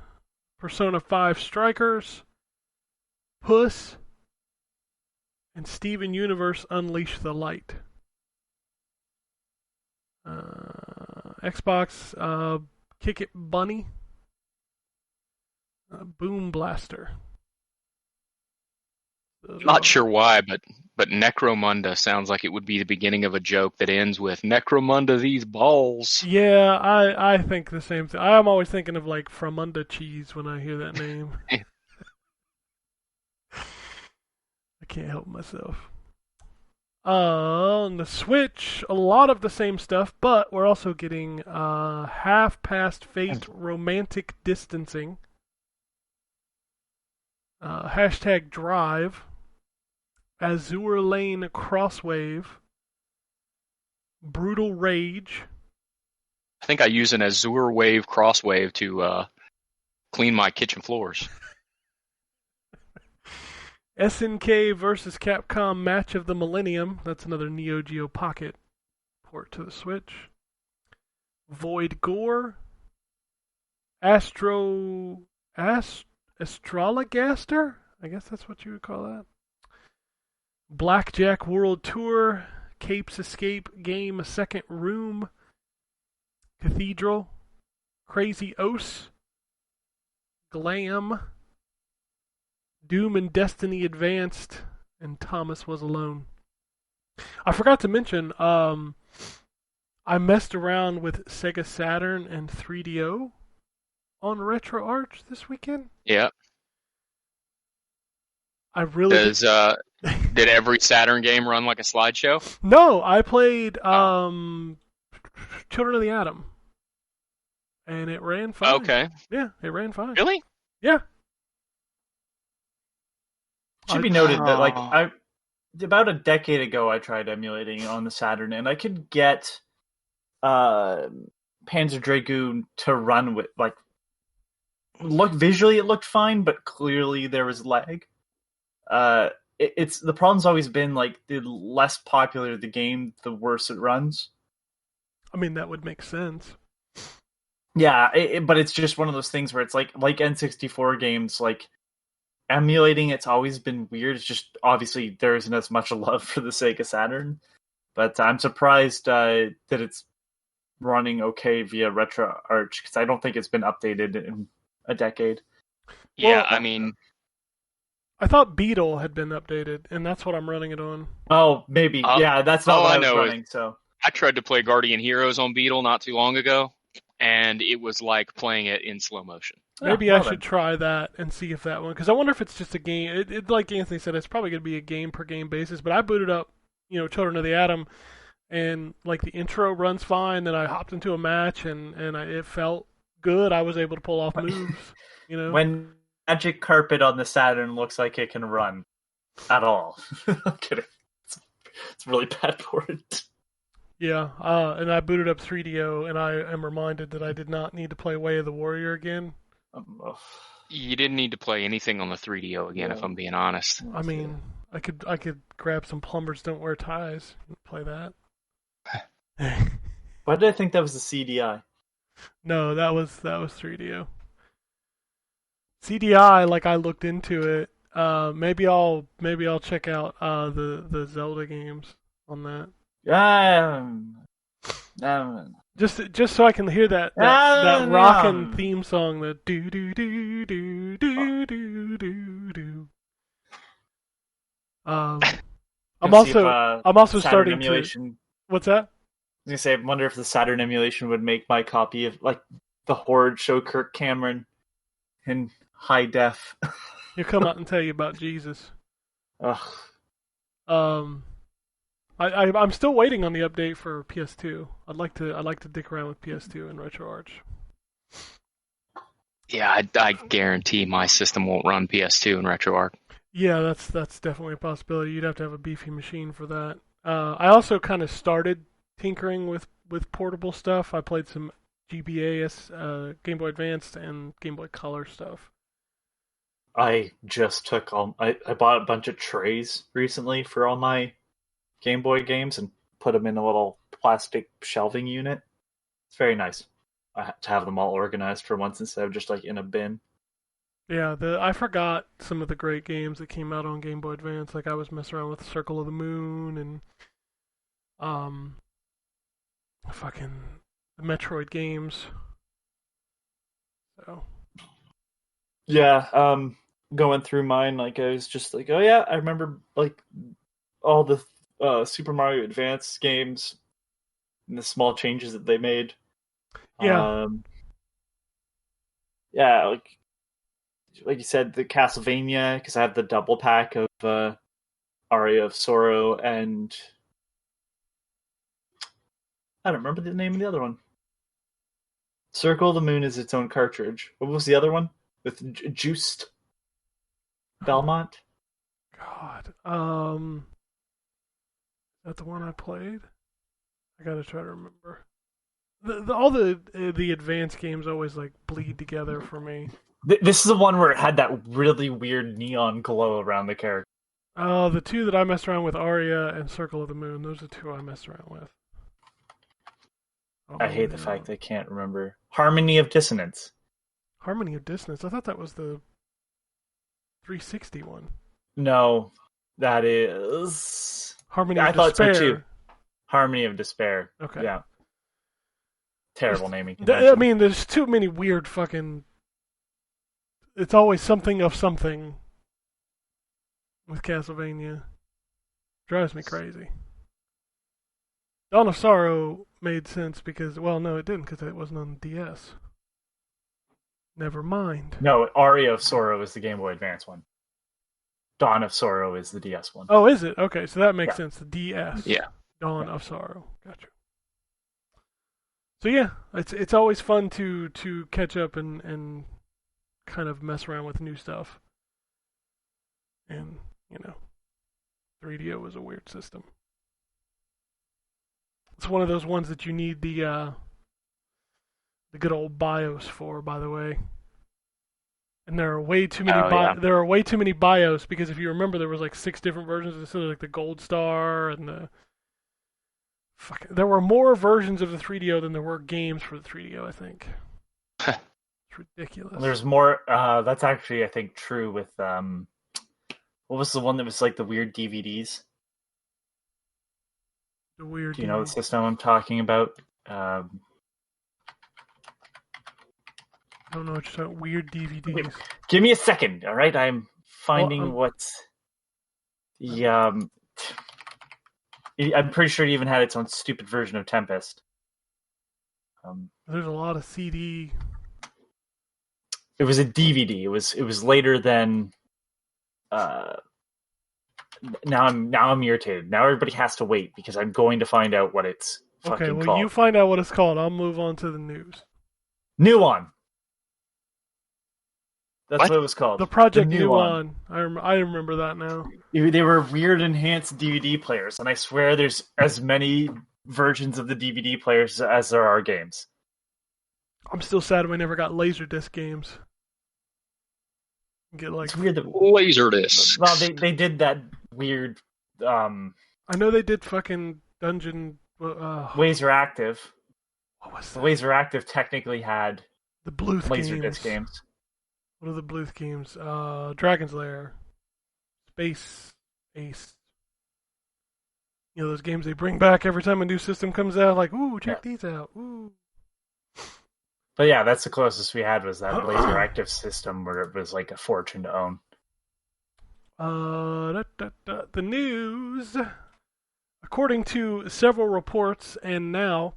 Persona 5 Strikers, Puss, and Steven Universe Unleash the Light. Xbox, Kick It Bunny, Boom Blaster. Not sure why, but Necromunda sounds like it would be the beginning of a joke that ends with Necromunda these balls. Yeah, I think the same thing. I'm always thinking of like Fromunda cheese when I hear that name. I can't help myself. On the Switch, a lot of the same stuff, but we're also getting Half Past Fate Romantic Distancing, hashtag Drive, Azure Lane Crosswave, Brutal Rage. I think I use an Azure Wave Crosswave to clean my kitchen floors. SNK versus Capcom Match of the Millennium. That's another Neo Geo Pocket port to the Switch. Void Gore. Astrologaster? I guess that's what you would call that. Blackjack World Tour. Capes Escape Game Second Room. Cathedral. Crazy Ose, Glam, Doom and Destiny Advanced, and Thomas Was Alone. I forgot to mention, I messed around with Sega Saturn and 3DO on RetroArch this weekend. Yeah. I really Did every Saturn game run like a slideshow? No, I played Children of the Atom, and it ran fine. Okay. Yeah, it ran fine. Really? Yeah. Should be noted that about a decade ago I tried emulating on the Saturn, and I could get Panzer Dragoon to run with look visually it looked fine, but clearly there was lag. It's the problem's always been the less popular the game, the worse it runs. I mean, that would make sense. Yeah, but it's just one of those things where it's like N64 games, emulating. It's always been weird. It's just obviously there isn't as much love for the Sega Saturn, but I'm surprised that it's running okay via RetroArch because I don't think it's been updated in a decade. Yeah, Well, I mean, I thought Beetle had been updated, and that's what I'm running it on. Oh, maybe. Yeah, that's not what I was running. So I tried to play Guardian Heroes on Beetle not too long ago, and it was like playing it in slow motion. Maybe I should try that and see if that one, because I wonder if it's just a game. It like Anthony said, it's probably going to be a game per game basis. But I booted up, Children of the Atom, and the intro runs fine. Then I hopped into a match, and it felt good. I was able to pull off moves. When Magic Carpet on the Saturn looks like it can run at all. I'm kidding. It's really bad for it. Yeah, and I booted up 3DO, and I am reminded that I did not need to play Way of the Warrior again. You didn't need to play anything on the 3DO again, if I'm being honest. I mean, I could grab some Plumbers Don't Wear Ties and play that. Why did I think that was the CDI? No, that was 3DO. CDI, I looked into it. Maybe I'll check out the Zelda games on that. Just so I can hear that rockin' theme song, the do do do do do do do do. I'm also starting emulation. to. What's that? I was gonna say, I wonder if the Saturn emulation would make my copy of the Horde show Kirk Cameron in high def. He'll come out and tell you about Jesus. Ugh. I'm still waiting on the update for PS2. I'd like to dick around with PS2 and RetroArch. Yeah, I guarantee my system won't run PS2 and RetroArch. Yeah, that's definitely a possibility. You'd have to have a beefy machine for that. I also kind of started tinkering with portable stuff. I played some GBA, Game Boy Advanced, and Game Boy Color stuff. I just took I bought a bunch of trays recently for all my Game Boy games and put them in a little plastic shelving unit. It's very nice to have them all organized for once instead of just in a bin. Yeah, I forgot some of the great games that came out on Game Boy Advance. I was messing around with Circle of the Moon and fucking the Metroid games. So yeah, going through mine, I was just oh yeah, I remember all the Super Mario Advance games and the small changes that they made. Yeah. Yeah, like you said, the Castlevania, because I have the double pack of Aria of Sorrow, and I don't remember the name of the other one. Circle of the Moon is its own cartridge. What was the other one? With Juiced Belmont? God. Is that the one I played? I gotta try to remember. All the advanced games always bleed together for me. This is the one where it had that really weird neon glow around the character. Oh, the two that I messed around with, Aria and Circle of the Moon, those are the two I messed around with. I hate the fact I can't remember. Harmony of Dissonance. Harmony of Dissonance? I thought that was the 360 one. No, that is... Harmony of I Despair. thought so too. Harmony of Despair. Okay. Yeah. terrible naming I convention. mean, there's too many weird fucking. It's always something of something with Castlevania. Drives me crazy. Dawn of Sorrow made sense because, well, no, it didn't because it wasn't on the DS. Never mind. No, Aria of Sorrow is the Game Boy Advance one. Dawn of Sorrow is the DS one. Oh, is it? Okay, so that makes Yeah. sense. The DS. Yeah. Dawn of Sorrow. Gotcha. So yeah, it's always fun to catch up and kind of mess around with new stuff. And, 3DO was a weird system. It's one of those ones that you need the good old BIOS for, by the way. And there are way too many there are way too many BIOS because if you remember there was like 6 different versions instead of like the Gold Star and the there were more versions of the 3DO than there were games for the 3DO, I think. It's ridiculous. There's more. That's actually, I think, true with what was the one that was like the weird DVDs? The weird. Do you know the system I'm talking about? I don't know what you're talking. Weird DVDs. Give me a second, all right? I'm finding what's the. I'm pretty sure it even had its own stupid version of Tempest. There's a lot of CD. It was a DVD. It was later than. Now I'm irritated. Now everybody has to wait because I'm going to find out what it's fucking Okay, well, called. you find out what it's called. I'll move on to the news. New One. That's what it was called. The Project New New One. On. I remember that now. They were weird enhanced DVD players, and I swear there's as many versions of the DVD players as there are games. I'm still sad we never got Laserdisc games. Get like It's weird that Laserdisc. well, they did that weird I know they did fucking Dungeon. Laser Active. What was The that? Laser Active technically had The Bluth Laserdisc games. What are the Bluth games? Dragon's Lair, Space Ace. You know those games they bring back every time a new system comes out. Like, ooh, check these out. Ooh. But yeah, that's the closest we had was that Laser Active system where it was like a fortune to own. The news. According to several reports and now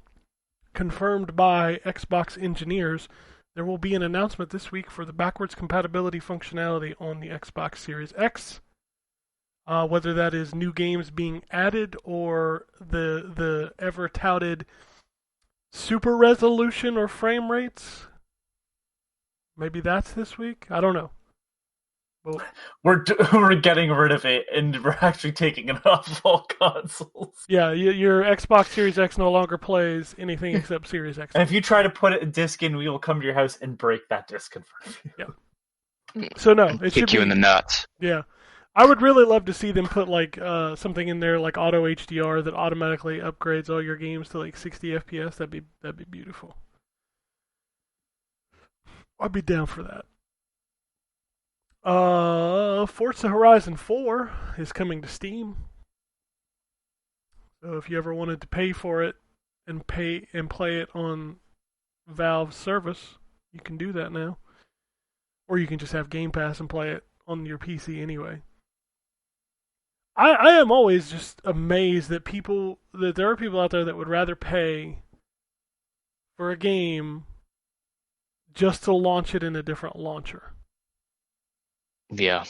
confirmed by Xbox engineers, there will be an announcement this week for the backwards compatibility functionality on the Xbox Series X. Whether that is new games being added or the ever touted super resolution or frame rates. Maybe that's this week. I don't know. Well, We're getting rid of it, and we're actually taking it off all consoles. yeah, your Xbox Series X no longer plays anything except Series X. And if you try to put a disc in, we will come to your house and break that disc in front of you. So no, it should Kick you be, in the nuts. Yeah, I would really love to see them put like something in there like auto HDR that automatically upgrades all your games to like 60 FPS. That'd be beautiful. I'd be down for that. Forza Horizon 4 is coming to Steam. So if you ever wanted to pay for it and play it on Valve's service, you can do that now. Or you can just have Game Pass and play it on your PC anyway. I am always just amazed that there are people out there that would rather pay for a game just to launch it in a different launcher. Yeah.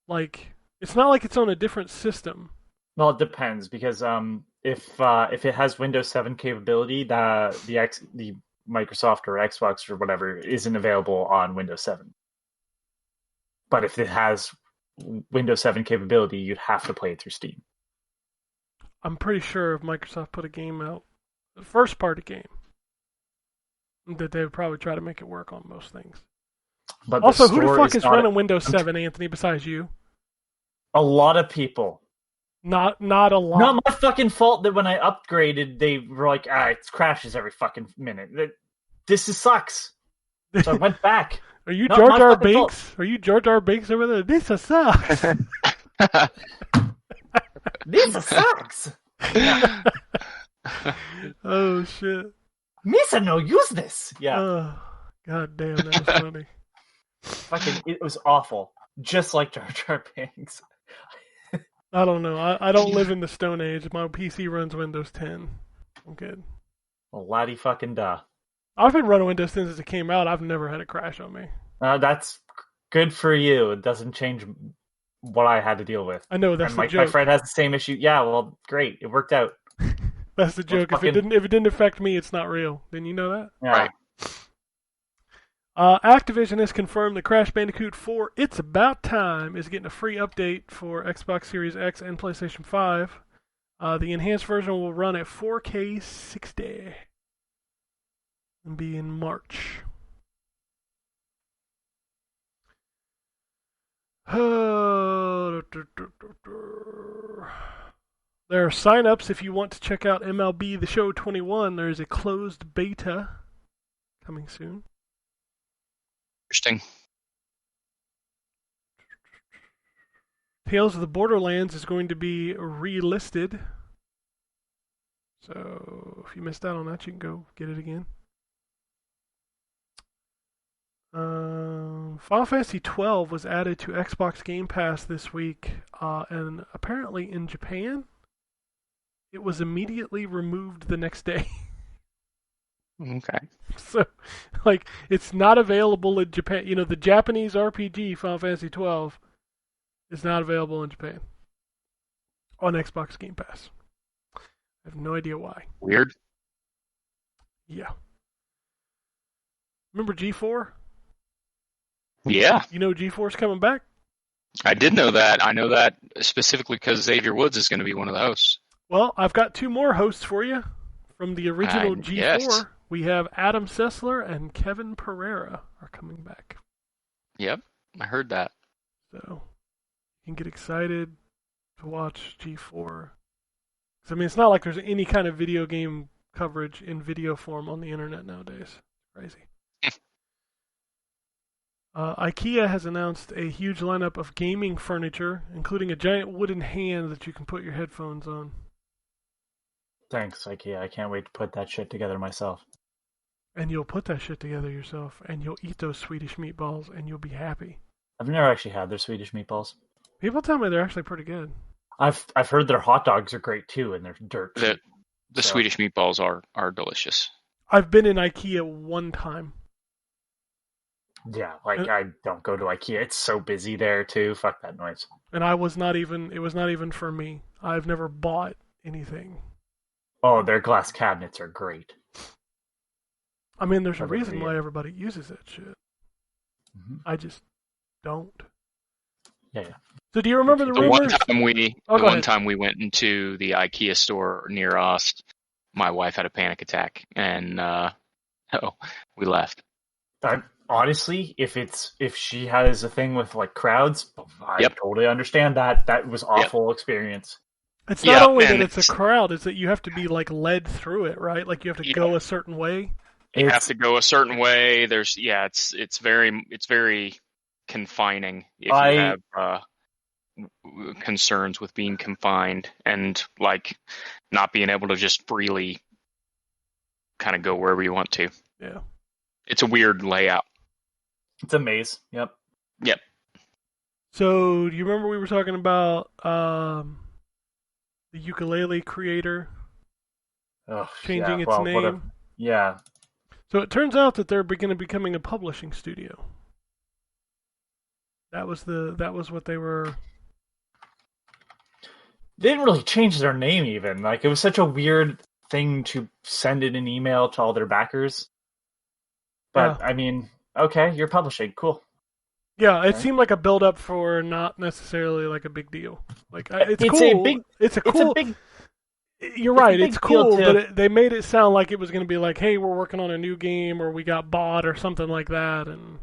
Like, it's not like it's on a different system. Well, it depends because if it has Windows 7 capability, the Microsoft or Xbox or whatever isn't available on Windows 7. But if it has Windows 7 capability, you'd have to play it through Steam. I'm pretty sure if Microsoft put a game out, the first party game, that they would probably try to make it work on most things. But Also, who the store fuck is not running Windows 7, Anthony, besides you? a lot of people. Not a lot. Not my fucking fault that when I upgraded, they were like, it crashes every fucking minute. This sucks. So I went back. Are you Not Jar my Jar fucking fault. Binks? Are you Jar Jar Binks over there? This sucks. This sucks. Oh shit. Misa no use this. Yeah, God damn, that was funny. fucking, it was awful. Just like Jar Jar Binks. I don't know. I don't live in the Stone Age. My PC runs Windows 10. I'm good. Well, laddie fucking da. I've been running Windows 10 since it came out. I've never had a crash on me. That's good for you. It doesn't change what I had to deal with. I know, that's And the my joke. friend has the same issue. Yeah, well, great. It worked out. That's the joke. fucking- If it didn't affect me, it's not real. Didn't you know that? Yeah. Right. Activision has confirmed that Crash Bandicoot 4 It's About Time is getting a free update for Xbox Series X and PlayStation 5. The enhanced version will run at 4K 60 and be in March. There are sign-ups if you want to check out MLB The Show 21. There is a closed beta coming soon. Interesting. Tales of the Borderlands is going to be relisted. So if you missed out on that, you can go get it again. Final Fantasy XII was added to Xbox Game Pass this week, and apparently in Japan, it was immediately removed the next day. Okay. So, like, it's not available in Japan. You know, the Japanese RPG Final Fantasy XII is not available in Japan on Xbox Game Pass. I have no idea why. Weird. Yeah. Remember G4? Yeah, You know G4's coming back? I did know that. I know that specifically because Xavier Woods is going to be one of the hosts. Well, I've got two more hosts for you from the original G4. yes. We have Adam Sessler and Kevin Pereira are coming back. Yep, I heard that. So you can get excited to watch G4. 'Cause, I mean, it's not like there's any kind of video game coverage in video form on the internet nowadays. Crazy. IKEA has announced a huge lineup of gaming furniture, including a giant wooden hand that you can put your headphones on. Thanks, IKEA. I can't wait to put that shit together myself. And you'll put that shit together yourself, and you'll eat those Swedish meatballs, and you'll be happy. I've never actually had their Swedish meatballs. People tell me they're actually pretty good. I've heard their hot dogs are great too, and they're dirt cheap. The So- Swedish meatballs are delicious. I've been in IKEA one time. Yeah, like I don't go to IKEA. It's so busy there too. Fuck that noise. And it was not even for me. I've never bought anything. Oh, their glass cabinets are great. I mean, there's a Never reason read. why everybody uses that shit. Mhm. I just don't. Yeah. So do you remember the The one rumors? time go ahead. time we went into the IKEA store near us, my wife had a panic attack, and we left. Honestly, if she has a thing with like crowds, I Yep. totally understand that. That was awful experience. It's Yeah, not only that and it's a crowd, it's that you have to be like led through it, right? Like you have to Yeah. go a certain way. You have It's- to go a certain way. It's very confining if I- you have concerns with being confined and like not being able to just freely kind of go wherever you want to. Yeah. It's a weird layout. It's a maze. Yep. So do you remember we were talking about the ukulele creator Ugh, changing yeah, its well, name? Yeah. So it turns out that they're going to becoming a publishing studio. That was what they were. They didn't really change their name even. Like it was such a weird thing to send in an email to all their backers. But Yeah. I mean, okay, you're publishing, cool. Yeah, it Right. seemed like a build up for not necessarily like a big deal. Like it's It's cool. a big- It's a It's cool. a big. You're it's a right. big It's deal cool, to- but they made it sound like it was going to be like, hey, we're working on a new game, or we got bought, or something like that. And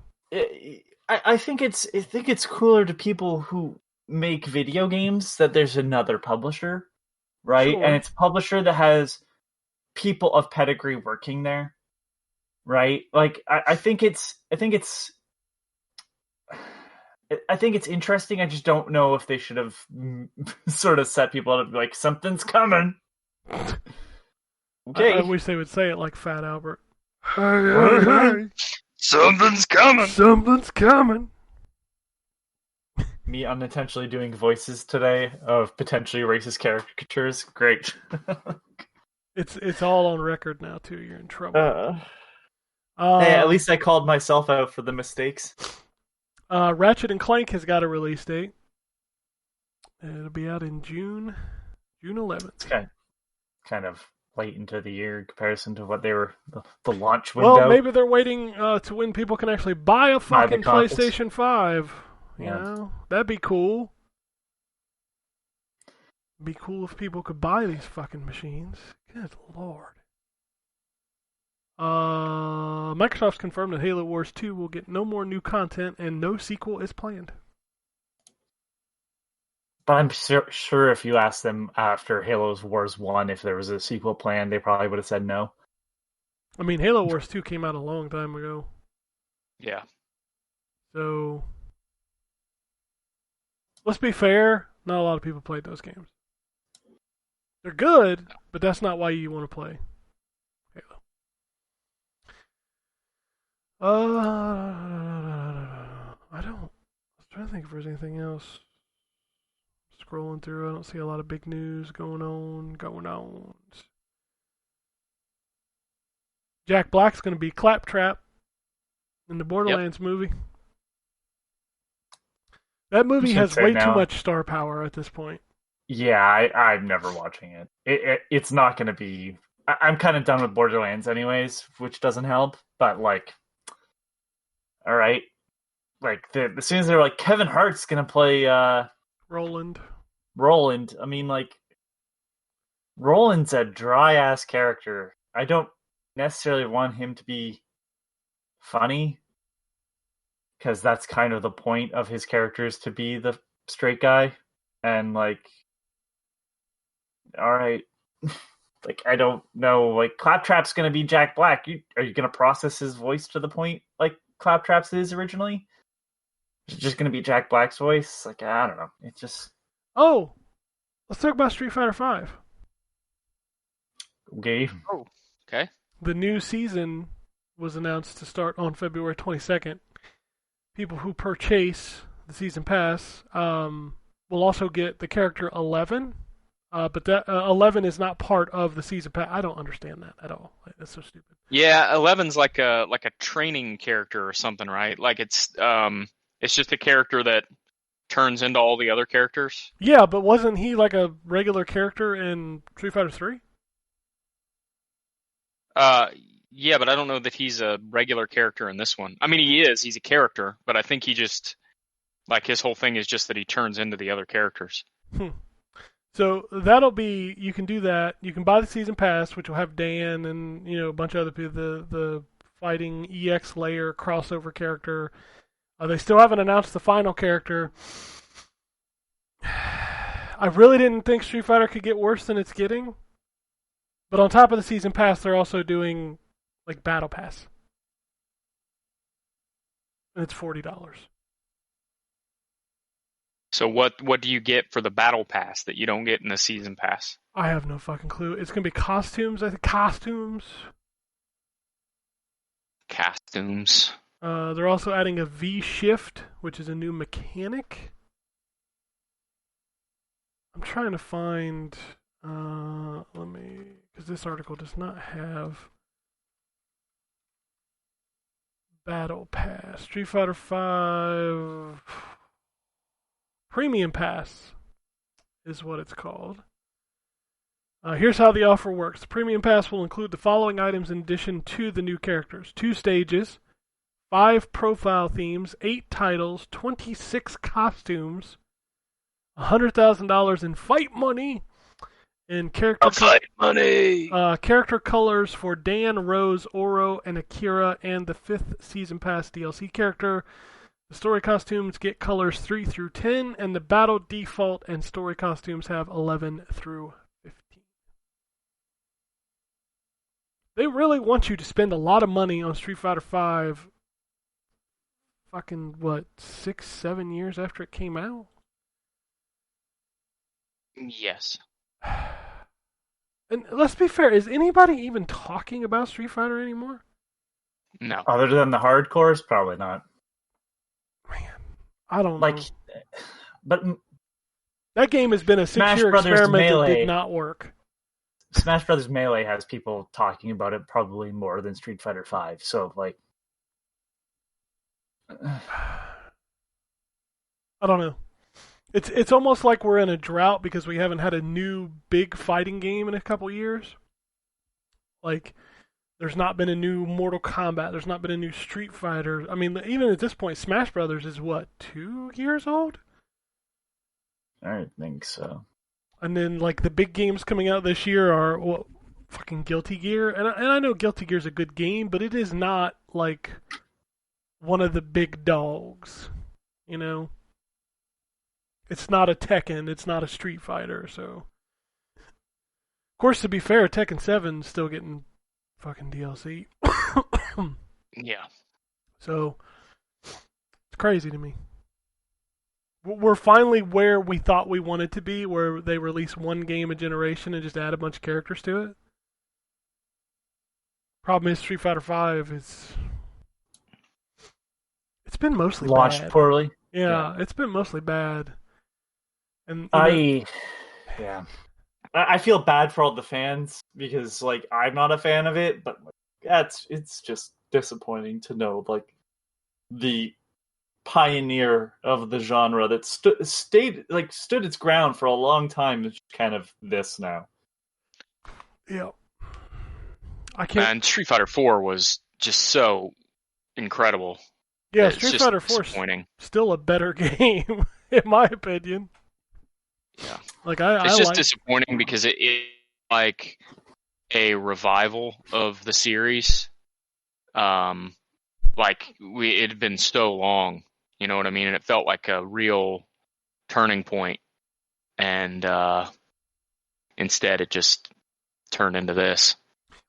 I think it's cooler to people who make video games that there's another publisher, right? Sure. And it's a publisher that has people of pedigree working there, right? Like I think it's interesting. I just don't know if they should have sort of set people up like something's coming. Okay. I wish they would say it like Fat Albert. Hey, Something's coming. something's coming. Me unintentionally doing voices today of potentially racist caricatures. Great. It's all on record now too. You're in trouble. Hey, at least I called myself out for the mistakes. Ratchet and Clank has got a release date. It'll be out in June 11th. It's kind of late into the year in comparison to what they were the launch window. Well, maybe they're waiting to when people can actually buy a Buy the fucking consoles. PlayStation 5. You Yeah. know, that'd be cool. Be cool if people could buy these fucking machines. Good lord. Microsoft's confirmed that Halo Wars 2 will get no more new content and no sequel is planned. But I'm sure if you asked them after Halo Wars 1 if there was a sequel plan, they probably would have said no. I mean, Halo Wars 2 came out a long time ago. Yeah. So, let's be fair, not a lot of people played those games. They're good, but that's not why you want to play Halo. I was trying to think if there's anything else. Scrolling through, I don't see a lot of big news going on. Jack Black's going to be Claptrap in the Borderlands movie. That movie should has say way too now. much star power at this point. Yeah, I'm never watching it. It's not going to be... I'm kind of done with Borderlands anyways, which doesn't help, but like... Alright. Like, as soon as they're like, Kevin Hart's going to play Roland. I mean, like... Roland's a dry-ass character. I don't necessarily want him to be funny, because that's kind of the point of his characters, to be the straight guy. And, like... Alright. Like, I don't know. Like, Claptrap's gonna be Jack Black. Are you gonna process his voice to the point like Claptrap's is originally? Is it just gonna be Jack Black's voice? Like, I don't know. It's just... Oh! Let's talk about Street Fighter V. Okay. Oh, okay. The new season was announced to start on February 22nd. People who purchase the season pass will also get the character 11. But that 11 is not part of the season pass. I don't understand that at all. That's so stupid. Yeah, 11's like a training character or something, right? Like it's just a character that turns into all the other characters. Yeah, but wasn't he like a regular character in Street Fighter 3? Yeah, but I don't know that he's a regular character in this one. I mean, he is. He's a character, but I think he just, like, his whole thing is just that he turns into the other characters. So that'll be, you can do that. You can buy the season pass, which will have Dan and, you know, a bunch of other people, the fighting EX layer crossover character. They still haven't announced the final character. I really didn't think Street Fighter could get worse than it's getting. But on top of the season pass, they're also doing, like, Battle Pass. And it's $40. So what do you get for the battle pass that you don't get in the season pass? I have no fucking clue. It's going to be costumes, I think. Costumes. Costumes. They're also adding a V-Shift, which is a new mechanic. I'm trying to find... because this article does not have Battle Pass. Street Fighter V Premium Pass is what it's called. Here's how the offer works. The Premium Pass will include the following items in addition to the new characters: 2 stages, 5 profile themes, 8 titles, 26 costumes, $100,000 in fight money, and character colors for Dan, Rose, Oro, and Akira, and the 5th Season Pass DLC character. The story costumes get colors 3 through 10, and the battle default and story costumes have 11 through 15. They really want you to spend a lot of money on Street Fighter V. Fucking, 6-7 years after it came out? Yes. And let's be fair, is anybody even talking about Street Fighter anymore? No. Other than the hardcores, probably not. Man, I don't Like, know. but That game has been a Smash 6-year Brothers experiment that Melee. did not work. Smash Brothers Melee has people talking about it probably more than Street Fighter V. So, like, I don't know. It's almost like we're in a drought because we haven't had a new big fighting game in a couple years. Like, there's not been a new Mortal Kombat. There's not been a new Street Fighter. I mean, even at this point, Smash Brothers is what, 2 years old? I think so. And then, like, the big games coming out this year are, well, fucking Guilty Gear. And I know Guilty Gear's a good game, but it is not, like, one of the big dogs, you know? It's not a Tekken. It's not a Street Fighter, so... Of course, to be fair, Tekken 7's still getting fucking DLC. Yeah. So, it's crazy to me. We're finally where we thought we wanted to be, where they release one game a generation and just add a bunch of characters to it. Problem is, Street Fighter V is... It's been mostly Launched bad. poorly. Yeah, it's been mostly bad. And I feel bad for all the fans because, like, I'm not a fan of it, but like, it's just disappointing to know, like, the pioneer of the genre that stood its ground for a long time is kind of this now. Yeah. I can't... And Street Fighter 4 was just so incredible. Yeah, It's Street just Fighter 4 is disappointing. still a better game, in my opinion. Yeah. Like, It's I just like... disappointing because it like a revival of the series. Like it had been so long, you know what I mean? And it felt like a real turning point. And instead it just turned into this.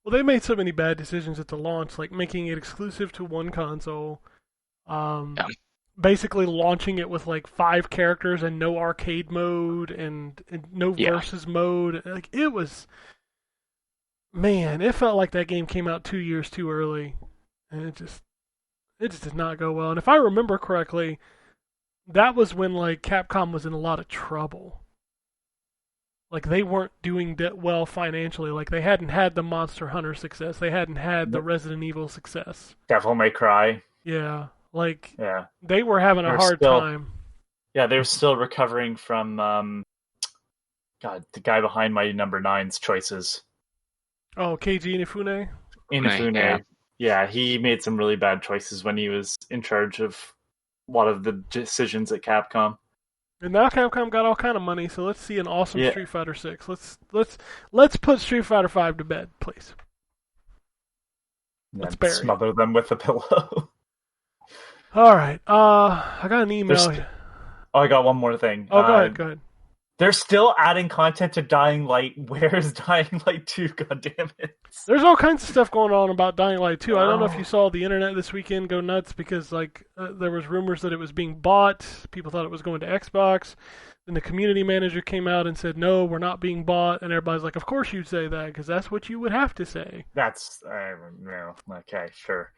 Well, they made so many bad decisions at the launch, like making it exclusive to one console. Basically launching it with like 5 characters and no arcade mode and no versus mode. Like, it was... Man, it felt like that game came out 2 years too early. And it just did not go well. And if I remember correctly, that was when, like, Capcom was in a lot of trouble. Like, they weren't doing well financially. Like, they hadn't had the Monster Hunter success. They hadn't had the Resident Evil success. Devil May Cry. Yeah. Like, Yeah. they were having a hard time. Yeah, they're still recovering from, the guy behind my number 9's choices. Oh, Keiji Inafune? Inafune. Yeah, he made some really bad choices when he was in charge of a lot of the decisions at Capcom. And now Capcom got all kind of money, so let's see an awesome Street Fighter 6. Let's put Street Fighter 5 to bed, please. Let's bury it. Smother them with a pillow. All right. I got an email. I got one more thing. Oh, go ahead. They're still adding content to Dying Light. Where's Dying Light 2? God damn it! There's all kinds of stuff going on about Dying Light 2. I don't know if you saw the internet this weekend go nuts because there was rumors that it was being bought. People thought it was going to Xbox. Then the community manager came out and said, "No, we're not being bought." And everybody's like, "Of course you'd say that because that's what you would have to say." That's no. Okay, sure.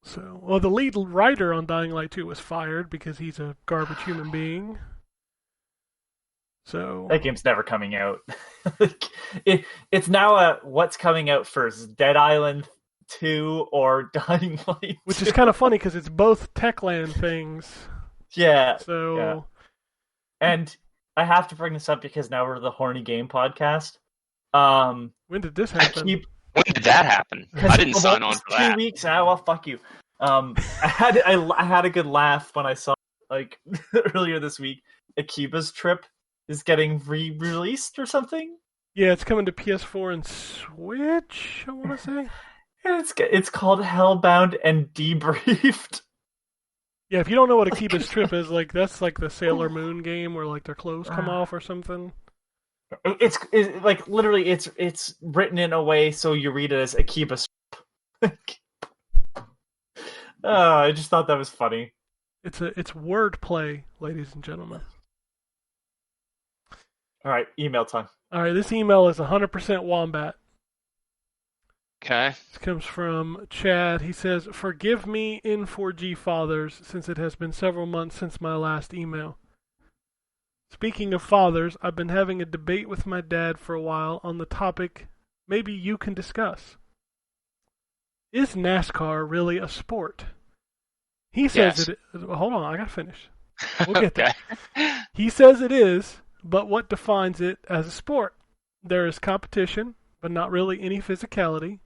So, well, the lead writer on Dying Light 2 was fired because he's a garbage human being. So that game's never coming out. It's now what's coming out first, Dead Island 2 or Dying Light 2? Which is kind of funny because it's both Techland things. Yeah. So, yeah. And I have to bring this up because now we're the Horny Game Podcast. When did this happen? When did that happen? I didn't sign on for that. 2 weeks. Well, fuck you. I had a good laugh when I saw, like, earlier this week, Akiba's Trip is getting re-released or something. Yeah, it's coming to PS4 and Switch, I want to say. And it's called Hellbound and Debriefed. Yeah, if you don't know what Akiba's Trip is, like, that's like the Sailor Moon game where, like, their clothes come off or something. It's like, literally, it's written in a way so you read it as Akiba's Trip. I just thought that was funny. It's wordplay, ladies and gentlemen. All right, email time. All right, this email is 100% Wombat. Okay. This comes from Chad. He says, "Forgive me, N4G fathers, since it has been several months since my last email. Speaking of fathers, I've been having a debate with my dad for a while on the topic maybe you can discuss. Is NASCAR really a sport? He says Yes. hold on, I gotta finish. We'll get there. Okay. He says it is, but what defines it as a sport? There is competition, but not really any physicality.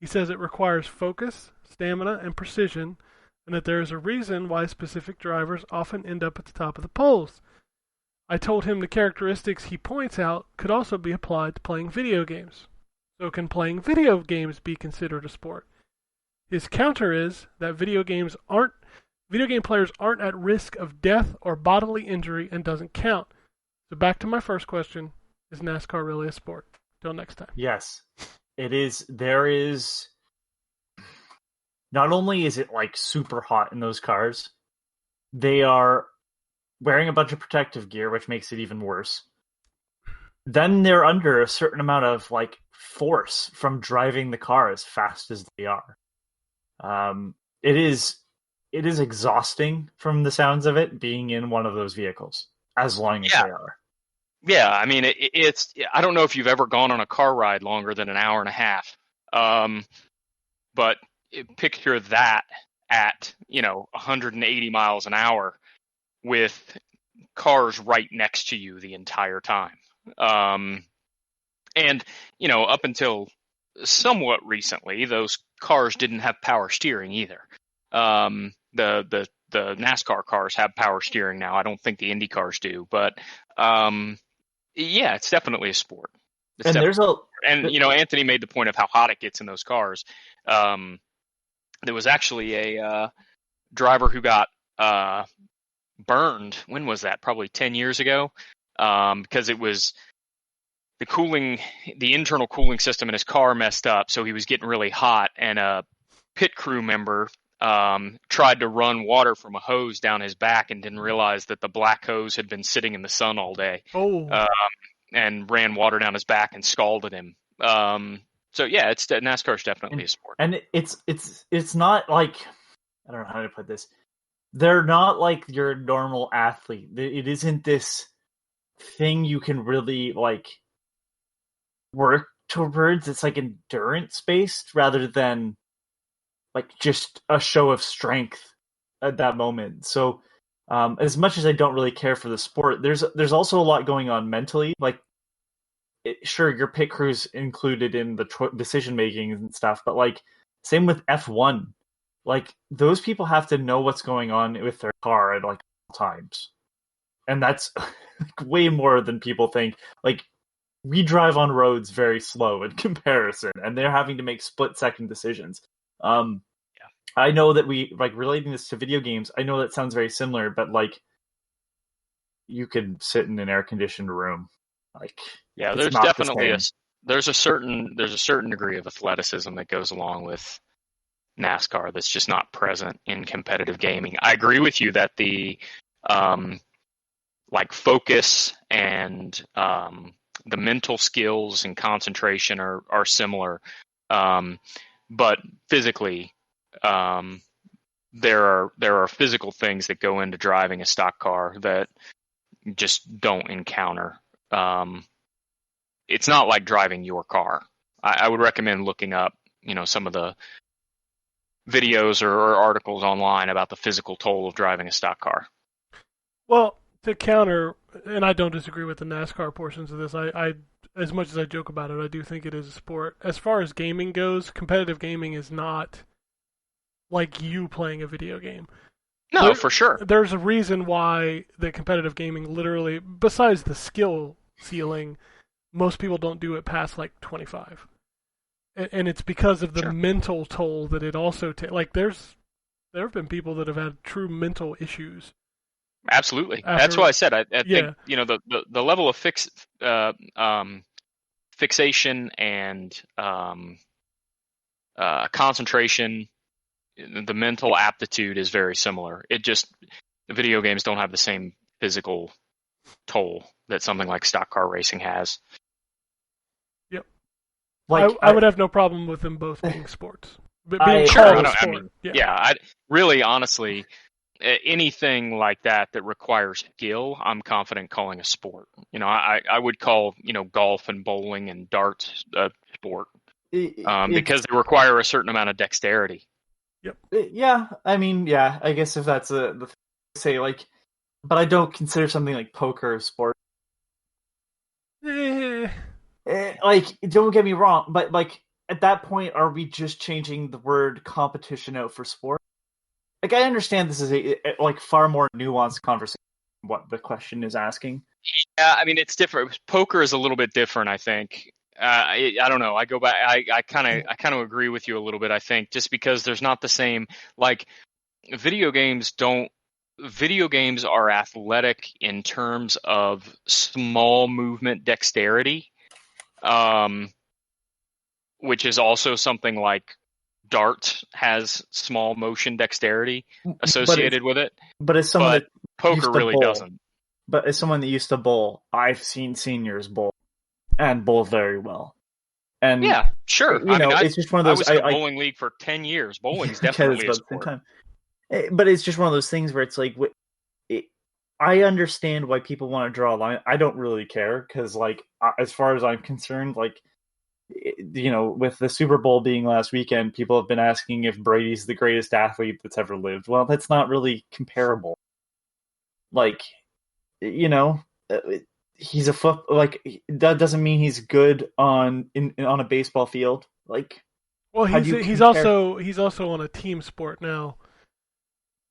He says it requires focus, stamina, and precision, and that there is a reason why specific drivers often end up at the top of the polls. I told him the characteristics he points out could also be applied to playing video games. So can playing video games be considered a sport? His counter is that video game players aren't at risk of death or bodily injury and doesn't count. So back to my first question, is NASCAR really a sport? Till next time. Yes, it is. There is. Not only is it like super hot in those cars, they are wearing a bunch of protective gear, which makes it even worse. Then they're under a certain amount of like force from driving the car as fast as they are. It is exhausting from the sounds of it being in one of those vehicles as long as Yeah. they are. Yeah, I mean, it's. I don't know if you've ever gone on a car ride longer than an hour and a half. But picture that at 180 miles an hour with cars right next to you the entire time. And up until somewhat recently, those cars didn't have power steering either. The NASCAR cars have power steering now. I don't think the Indy cars do, but yeah, it's definitely a sport. And there's Anthony made the point of how hot it gets in those cars. There was actually a driver who got burned. When was that? Probably 10 years ago, because it was the internal cooling system in his car messed up, so he was getting really hot, and a pit crew member tried to run water from a hose down his back and didn't realize that the black hose had been sitting in the sun all day. Oh. And ran water down his back and scalded him. So yeah, NASCAR is definitely a sport. And it's not like, I don't know how to put this. They're not like your normal athlete. It isn't this thing you can really like work towards. It's like endurance based rather than like just a show of strength at that moment. So as much as I don't really care for the sport, there's also a lot going on mentally. Like, sure, your pit crew's included in the decision making and stuff, but like same with F1. Like, those people have to know what's going on with their car at like all times, and that's like, way more than people think. Like, we drive on roads very slow in comparison, and they're having to make split-second decisions. I know that we like relating this to video games. I know that sounds very similar, but like, you could sit in an air-conditioned room. Like, yeah, it's there's not the definitely same. there's a certain degree of athleticism that goes along with NASCAR that's just not present in competitive gaming. I agree with you that the like focus and the mental skills and concentration are similar, but physically, there are physical things that go into driving a stock car that just don't encounter. It's not like driving your car. I would recommend looking up, some of the videos or articles online about the physical toll of driving a stock car. Well, to counter, and I don't disagree with the NASCAR portions of this, I as much as I joke about it, I do think it is a sport. As far as gaming goes, competitive gaming is not like you playing a video game. No, for sure. There's a reason why the competitive gaming literally, besides the skill ceiling, most people don't do it past like 25. And it's because of the mental toll that it also takes. Like, there have been people that have had true mental issues. Absolutely. That's why I said I think the level of fixation and concentration, the mental aptitude is very similar. The video games don't have the same physical toll that something like stock car racing has. Like I would have no problem with them both being sports. But being I- Sure, called I a don't. I sport. mean, yeah. yeah. I really, honestly, anything like that requires skill, I'm confident calling a sport. I would call golf and bowling and darts a sport it's because they require a certain amount of dexterity. yeah. I mean, yeah. I guess if that's the thing to say, like, but I don't consider something like poker a sport. Eh, Like, don't get me wrong, but like at that point, are we just changing the word competition out for sport? Like, I understand this is a like far more nuanced conversation than what the question is asking. Yeah, I mean it's different. Poker is a little bit different, I think. I don't know. I go back. I kind of agree with you a little bit. I think just because there's not the same like video games don't. Video games are athletic in terms of small movement dexterity, which is also something like dart has small motion dexterity associated with it. But as someone But that poker used to really bowl, doesn't. But as someone that used to bowl, I've seen seniors bowl and bowl very well. And Yeah, sure. you know, it's just one of I those. was in the bowling league for 10 years. Bowling is definitely a about the same sport. time. But it's just one of those things where it's like, I understand why people want to draw a line. I don't really care because, like, as far as I'm concerned, like, you know, with the Super Bowl being last weekend, people have been asking if Brady's the greatest athlete that's ever lived. Well, that's not really comparable. Like, you know, he's a foot. Like, that doesn't mean he's good on a baseball field. Like, well, how do you he's compare- also on a team sport now.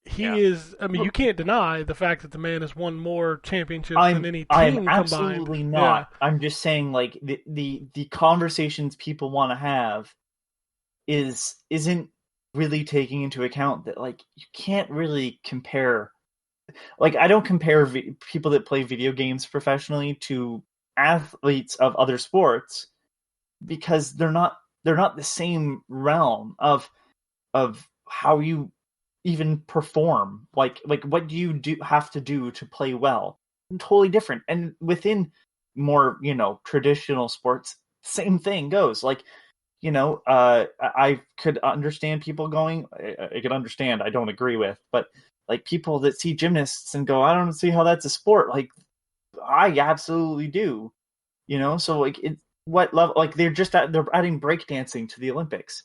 He Yeah. is. I mean, you can't deny the fact that the man has won more championships than any team I'm combined. absolutely not. I'm just saying, like, the conversations people want to have isn't really taking into account that, like, you can't really compare. Like, I don't compare people that play video games professionally to athletes of other sports because they're not the same realm of how you even perform. Like what do you have to do to play well? Totally different. And within more, you know, traditional sports, same thing goes. Like, you know, I could understand people going. I could understand. I don't agree with, but like people that see gymnasts and go, I don't see how that's a sport. Like, I absolutely do. You know, so like, what level? Like, they're adding breakdancing to the Olympics.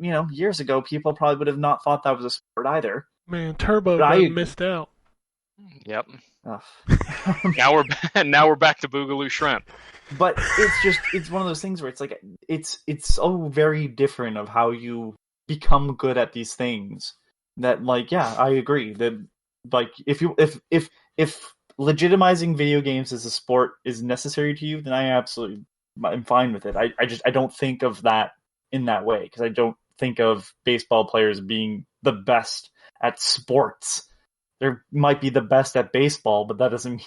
You know, years ago, people probably would have not thought that was a sport either. Man, Turbo But done missed out. Yep. Ugh. Now we're back to Boogaloo Shrimp. But it's one of those things where it's like it's so very different of how you become good at these things that, like, yeah, I agree that, like, if legitimizing video games as a sport is necessary to you, then I'm fine with it. I don't think of that in that way because I don't think of baseball players being the best at sports. They might be the best at baseball, but that doesn't mean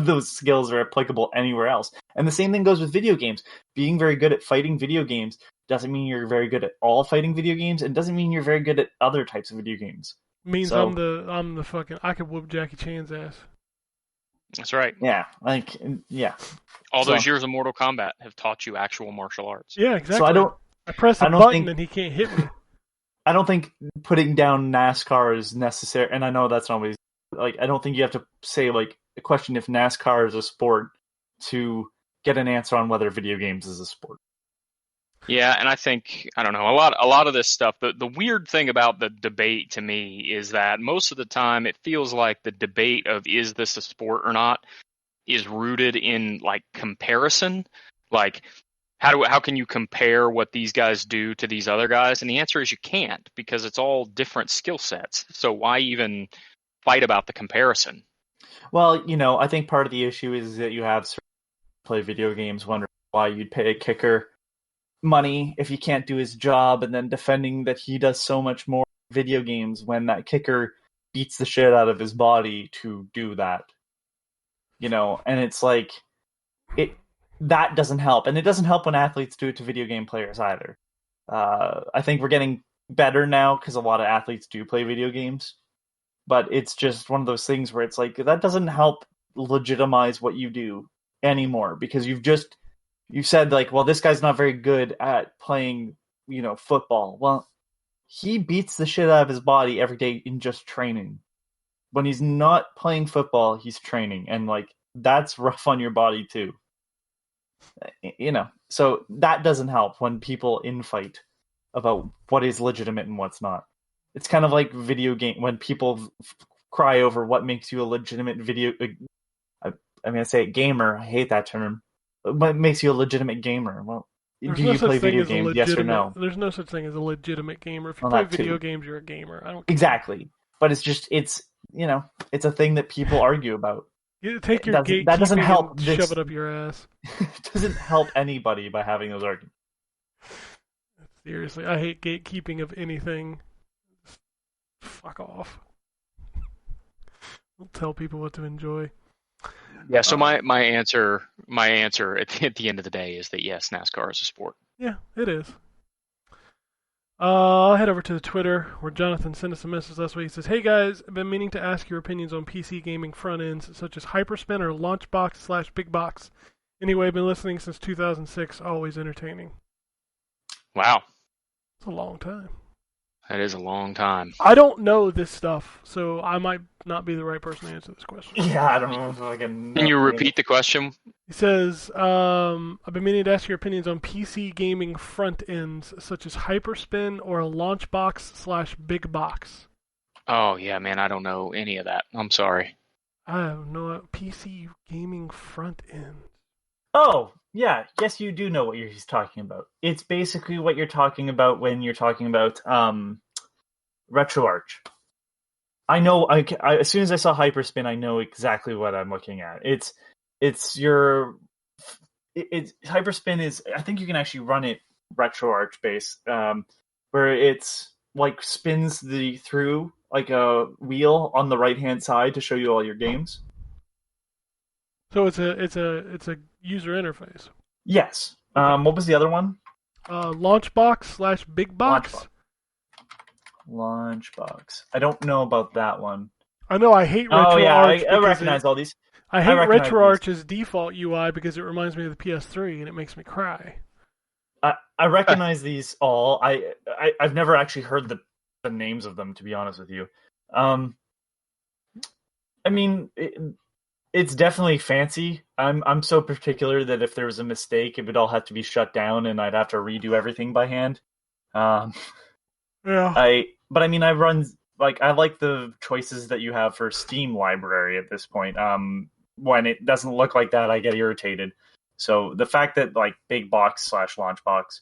those skills are applicable anywhere else. And the same thing goes with video games. Being very good at fighting video games doesn't mean you're very good at all fighting video games, and doesn't mean you're very good at other types of video games. Means So- I'm the fucking I could whoop Jackie Chan's ass. That's right. Yeah, like, yeah. All those So- years of Mortal Kombat have taught you actual martial arts. Yeah, exactly. So I press a I don't button think- and he can't hit me. I don't think putting down NASCAR is necessary, and I know that's not always, like, I don't think you have to say, like, a question if NASCAR is a sport to get an answer on whether video games is a sport. Yeah, and I think, I don't know, a lot of this stuff, the weird thing about the debate to me is that most of the time it feels like the debate of is this a sport or not is rooted in, like, comparison. Like, how can you compare what these guys do to these other guys? And the answer is you can't, because it's all different skill sets. So why even fight about the comparison? Well, you know, I think part of the issue is that you have certain people who play video games wondering why you'd pay a kicker money if he can't do his job, and then defending that he does so much more in video games when that kicker beats the shit out of his body to do that. You know, and it's like, that doesn't help. And it doesn't help when athletes do it to video game players either. I think we're getting better now because a lot of athletes do play video games. But it's just one of those things where it's like, that doesn't help legitimize what you do anymore, because you've just You said like, well, this guy's not very good at playing, football. Well, he beats the shit out of his body every day in just training. When he's not playing football, he's training, and like that's rough on your body too. So that doesn't help when people infight about what is legitimate and what's not. It's kind of like video game when people cry over what makes you a legitimate video. I'm gonna say it, gamer. I hate that term. What makes you a legitimate gamer? Well, do you play video games? Yes or no? There's no such thing as a legitimate gamer. If you Well, play video games, you're a gamer. I don't care. Exactly, but it's a thing that people argue about. You take your that doesn't help. and shove it up your ass. It doesn't help anybody by having those arguments. Seriously, I hate gatekeeping of anything. Fuck off. Don't tell people what to enjoy. Yeah, so my answer at the end of the day is that yes, NASCAR is a sport. Yeah, it is. I'll head over to the Twitter where Jonathan sent us a message last week. He says, "Hey guys, I've been meaning to ask your opinions on PC gaming front ends such as Hyperspin or Launchbox/Big Box. Anyway, I've been listening since 2006. Always entertaining." Wow, It's a long time. that is a long time. I don't know this stuff, so I might not be the right person to answer this question. Yeah, I don't know if I can. Can you repeat the question? He says, I've been meaning to ask your opinions on PC gaming front ends, such as Hyperspin or Launchbox/Big Box. Oh yeah, man, I don't know any of that. I'm sorry. I have no PC gaming front end. Oh, yeah. Yes, you do know what he's talking about. It's basically what you're talking about when you're talking about RetroArch. I know. As soon as I saw Hyperspin, I know exactly what I'm looking at. It's Hyperspin is. I think you can actually run it RetroArch based, where it's like spins through like a wheel on the right hand side to show you all your games. So it's a user interface. Yes. What was the other one? Launchbox/Big Box. Launchbox. I don't know about that one. I know I hate RetroArch. Oh yeah, I recognize all these. I hate recognize RetroArch's default UI because it reminds me of the PS3 and it makes me cry. I recognize these all. I've never actually heard the names of them, to be honest with you. I mean, it's definitely fancy. I'm so particular that if there was a mistake, it would all have to be shut down, and I'd have to redo everything by hand. Yeah. But I mean, I like the choices that you have for Steam library at this point. When it doesn't look like that, I get irritated. So the fact that like Big Box/Launchbox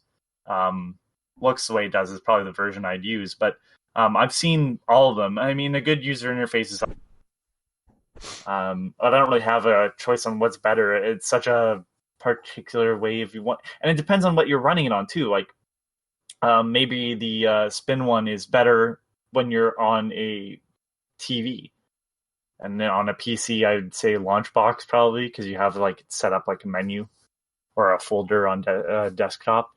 looks the way it does is probably the version I'd use. But I've seen all of them. I mean, a good user interface is. I don't really have a choice on what's better. It's such a particular way if you want, and it depends on what you're running it on too. Like maybe the spin one is better when you're on a TV, and then on a PC, I'd say Launchbox probably because you have like set up like a menu or a folder on desktop.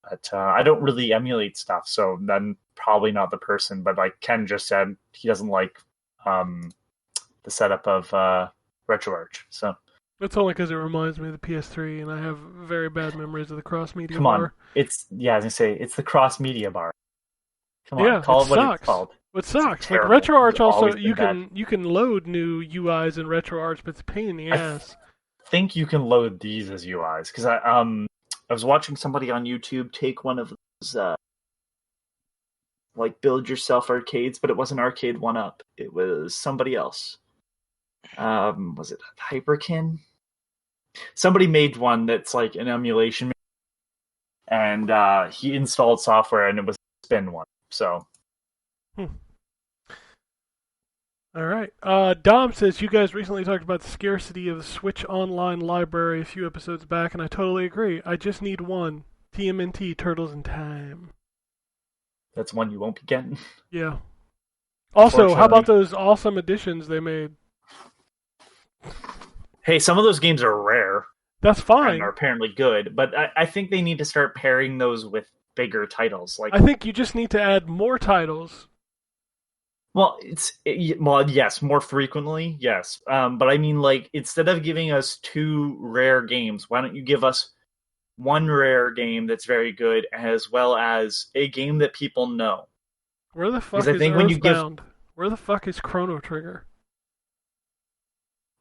But I don't really emulate stuff, so then probably not the person. But like Ken just said, he doesn't like the setup of RetroArch. So That's only because it reminds me of the PS3, and I have very bad memories of the cross-media come bar. on, I was gonna say it's the cross-media bar. Come on, Yeah, call it it what sucks. it's called. What sucks? terrible. Like RetroArch It's also, always been you bad. can load new UIs in RetroArch, but it's a pain in the ass. Think you can load these as UIs because I was watching somebody on YouTube take one of those like build yourself arcades, but it wasn't Arcade 1-Up. It was somebody else. Was it Hyperkin? Somebody made one that's like an emulation, and he installed software, and it was a spin one. So. All right. Dom says, you guys recently talked about the scarcity of the Switch Online library a few episodes back, and I totally agree. I just need one. TMNT, Turtles in Time. That's one you won't be getting. Yeah. Also, how about Unfortunately. those awesome editions they made? Hey, some of those games are rare That's fine. and are apparently good, but I think they need to start pairing those with bigger titles. Like, I think you just need to add more titles. well, yes, more frequently, yes. But I mean, like, instead of giving us 2 rare games, why don't you give us one rare game that's very good, as well as a game that people know. Where the fuck Because I is think when you give- Earthbound? Where the fuck is Chrono Trigger?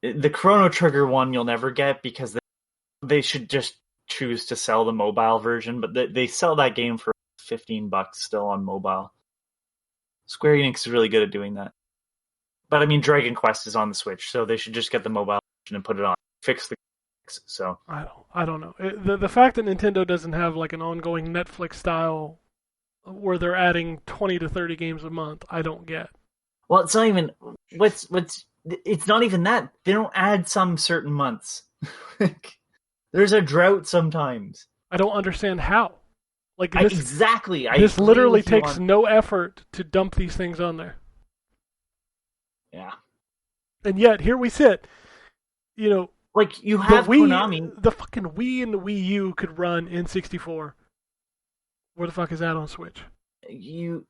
The Chrono Trigger one you'll never get because they should just choose to sell the mobile version, but they sell that game for $15 still on mobile. Square Enix is really good at doing that. But I mean, Dragon Quest is on the Switch, so they should just get the mobile version and put it on. Fix the graphics, so. I don't know. The fact that Nintendo doesn't have like an ongoing Netflix style where they're adding 20 to 30 games a month, I don't get. Well, it's not even it's not even that. They don't add some certain months. There's a drought sometimes. I don't understand how. Like I this, this literally takes no effort to dump these things on there. Yeah. And yet here we sit. You know, like you have the Wii, Konami. The fucking Wii and the Wii U could run N64. Where the fuck is that on Switch? You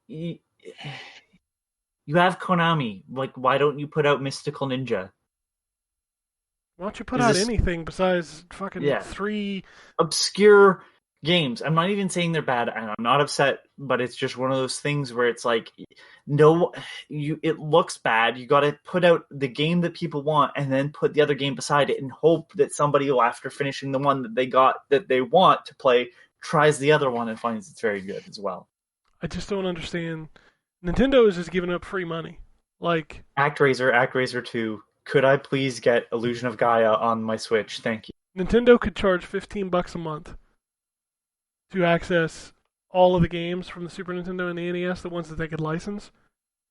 have Konami. Like, why don't you put out Mystical Ninja? Why don't you put out anything besides fucking 3 obscure games? I'm not even saying they're bad, and I'm not upset, but it's just one of those things where it's like, it looks bad. You got to put out the game that people want, and then put the other game beside it, and hope that somebody will, after finishing the one that they want to play, tries the other one and finds it's very good as well. I just don't understand. Nintendo is just giving up free money. Like ActRaiser 2. Could I please get Illusion of Gaia on my Switch? Thank you. Nintendo could charge $15 a month to access all of the games from the Super Nintendo and the NES, the ones that they could license,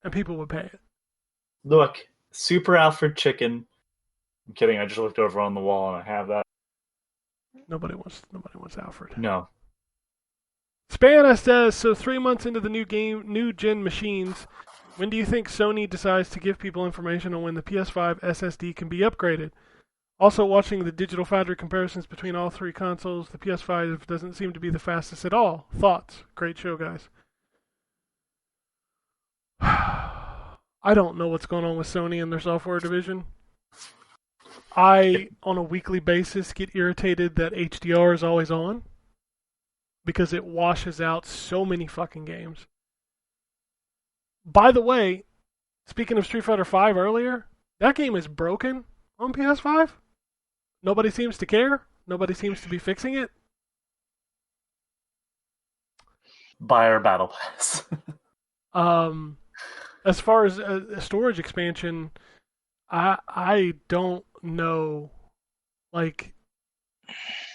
and people would pay it. Look, Super Alfred Chicken. I'm kidding. I just looked over on the wall and I have that. Nobody wants Alfred. No. Spana says, so 3 months into the new gen machines, when do you think Sony decides to give people information on when the PS5 SSD can be upgraded? Also, watching the Digital Foundry comparisons between all 3 consoles, the PS5 doesn't seem to be the fastest at all. Thoughts? Great show, guys. I don't know what's going on with Sony and their software division. I, on a weekly basis, get irritated that HDR is always on, because it washes out so many fucking games. By the way, speaking of Street Fighter V earlier, that game is broken on PS5. Nobody seems to care. Nobody seems to be fixing it. Buy our Battle Pass. As far as a storage expansion, I don't know. Like,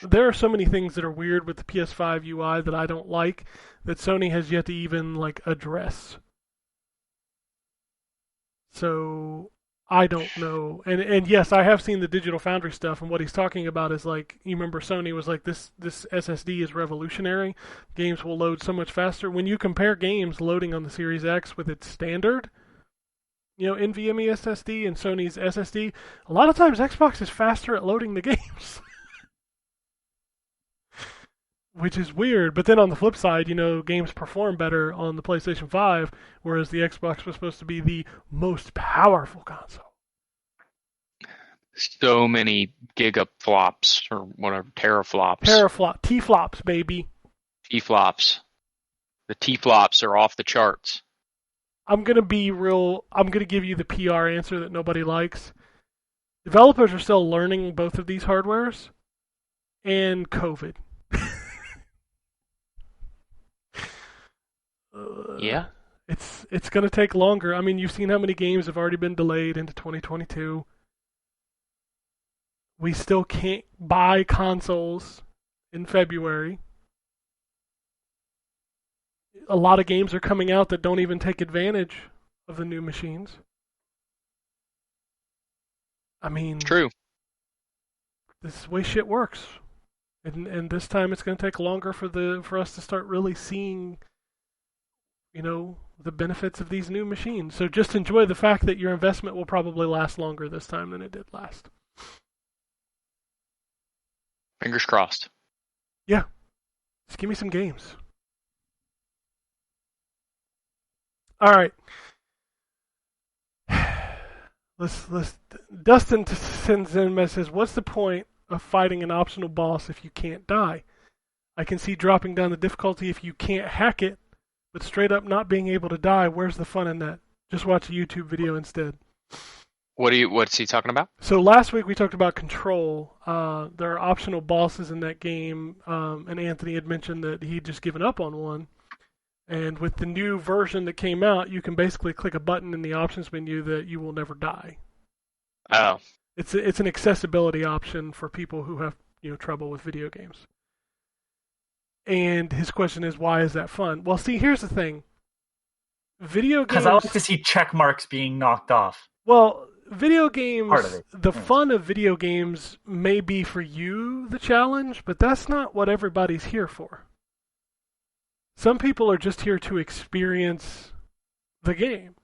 there are so many things that are weird with the PS5 UI that I don't like that Sony has yet to even like address. So I don't know. And yes, I have seen the Digital Foundry stuff, and what he's talking about is like, you remember Sony was like, this SSD is revolutionary. Games will load so much faster. When you compare games loading on the Series X with its standard, NVMe SSD and Sony's SSD, a lot of times Xbox is faster at loading the games. Which is weird, but then on the flip side, games perform better on the PlayStation 5, whereas the Xbox was supposed to be the most powerful console. So many gigaflops, or whatever, teraflops. T-flops, baby. T-flops. The T-flops are off the charts. I'm going to give you the PR answer that nobody likes. Developers are still learning both of these hardwares, and COVID. Yeah. It's going to take longer. I mean, you've seen how many games have already been delayed into 2022. We still can't buy consoles in February. A lot of games are coming out that don't even take advantage of the new machines. I mean, True. This is the way shit works. And this time it's going to take longer for us to start really seeing the benefits of these new machines. So just enjoy the fact that your investment will probably last longer this time than it did last. Fingers crossed. Yeah. Just give me some games. All right. Let's Dustin sends in and says, what's the point of fighting an optional boss if you can't die? I can see dropping down the difficulty if you can't hack it, but straight up not being able to die, where's the fun in that? Just watch a YouTube video instead. What's he talking about? So last week we talked about Control. There are optional bosses in that game, and Anthony had mentioned that he'd just given up on one. And with the new version that came out, you can basically click a button in the options menu that you will never die. Oh. It's an accessibility option for people who have trouble with video games. And his question is, why is that fun? Well, see, here's the thing. Video games. Because I like to see check marks being knocked off. Well, video games. Part of it. The fun of video games may be for you the challenge, but that's not what everybody's here for. Some people are just here to experience the game.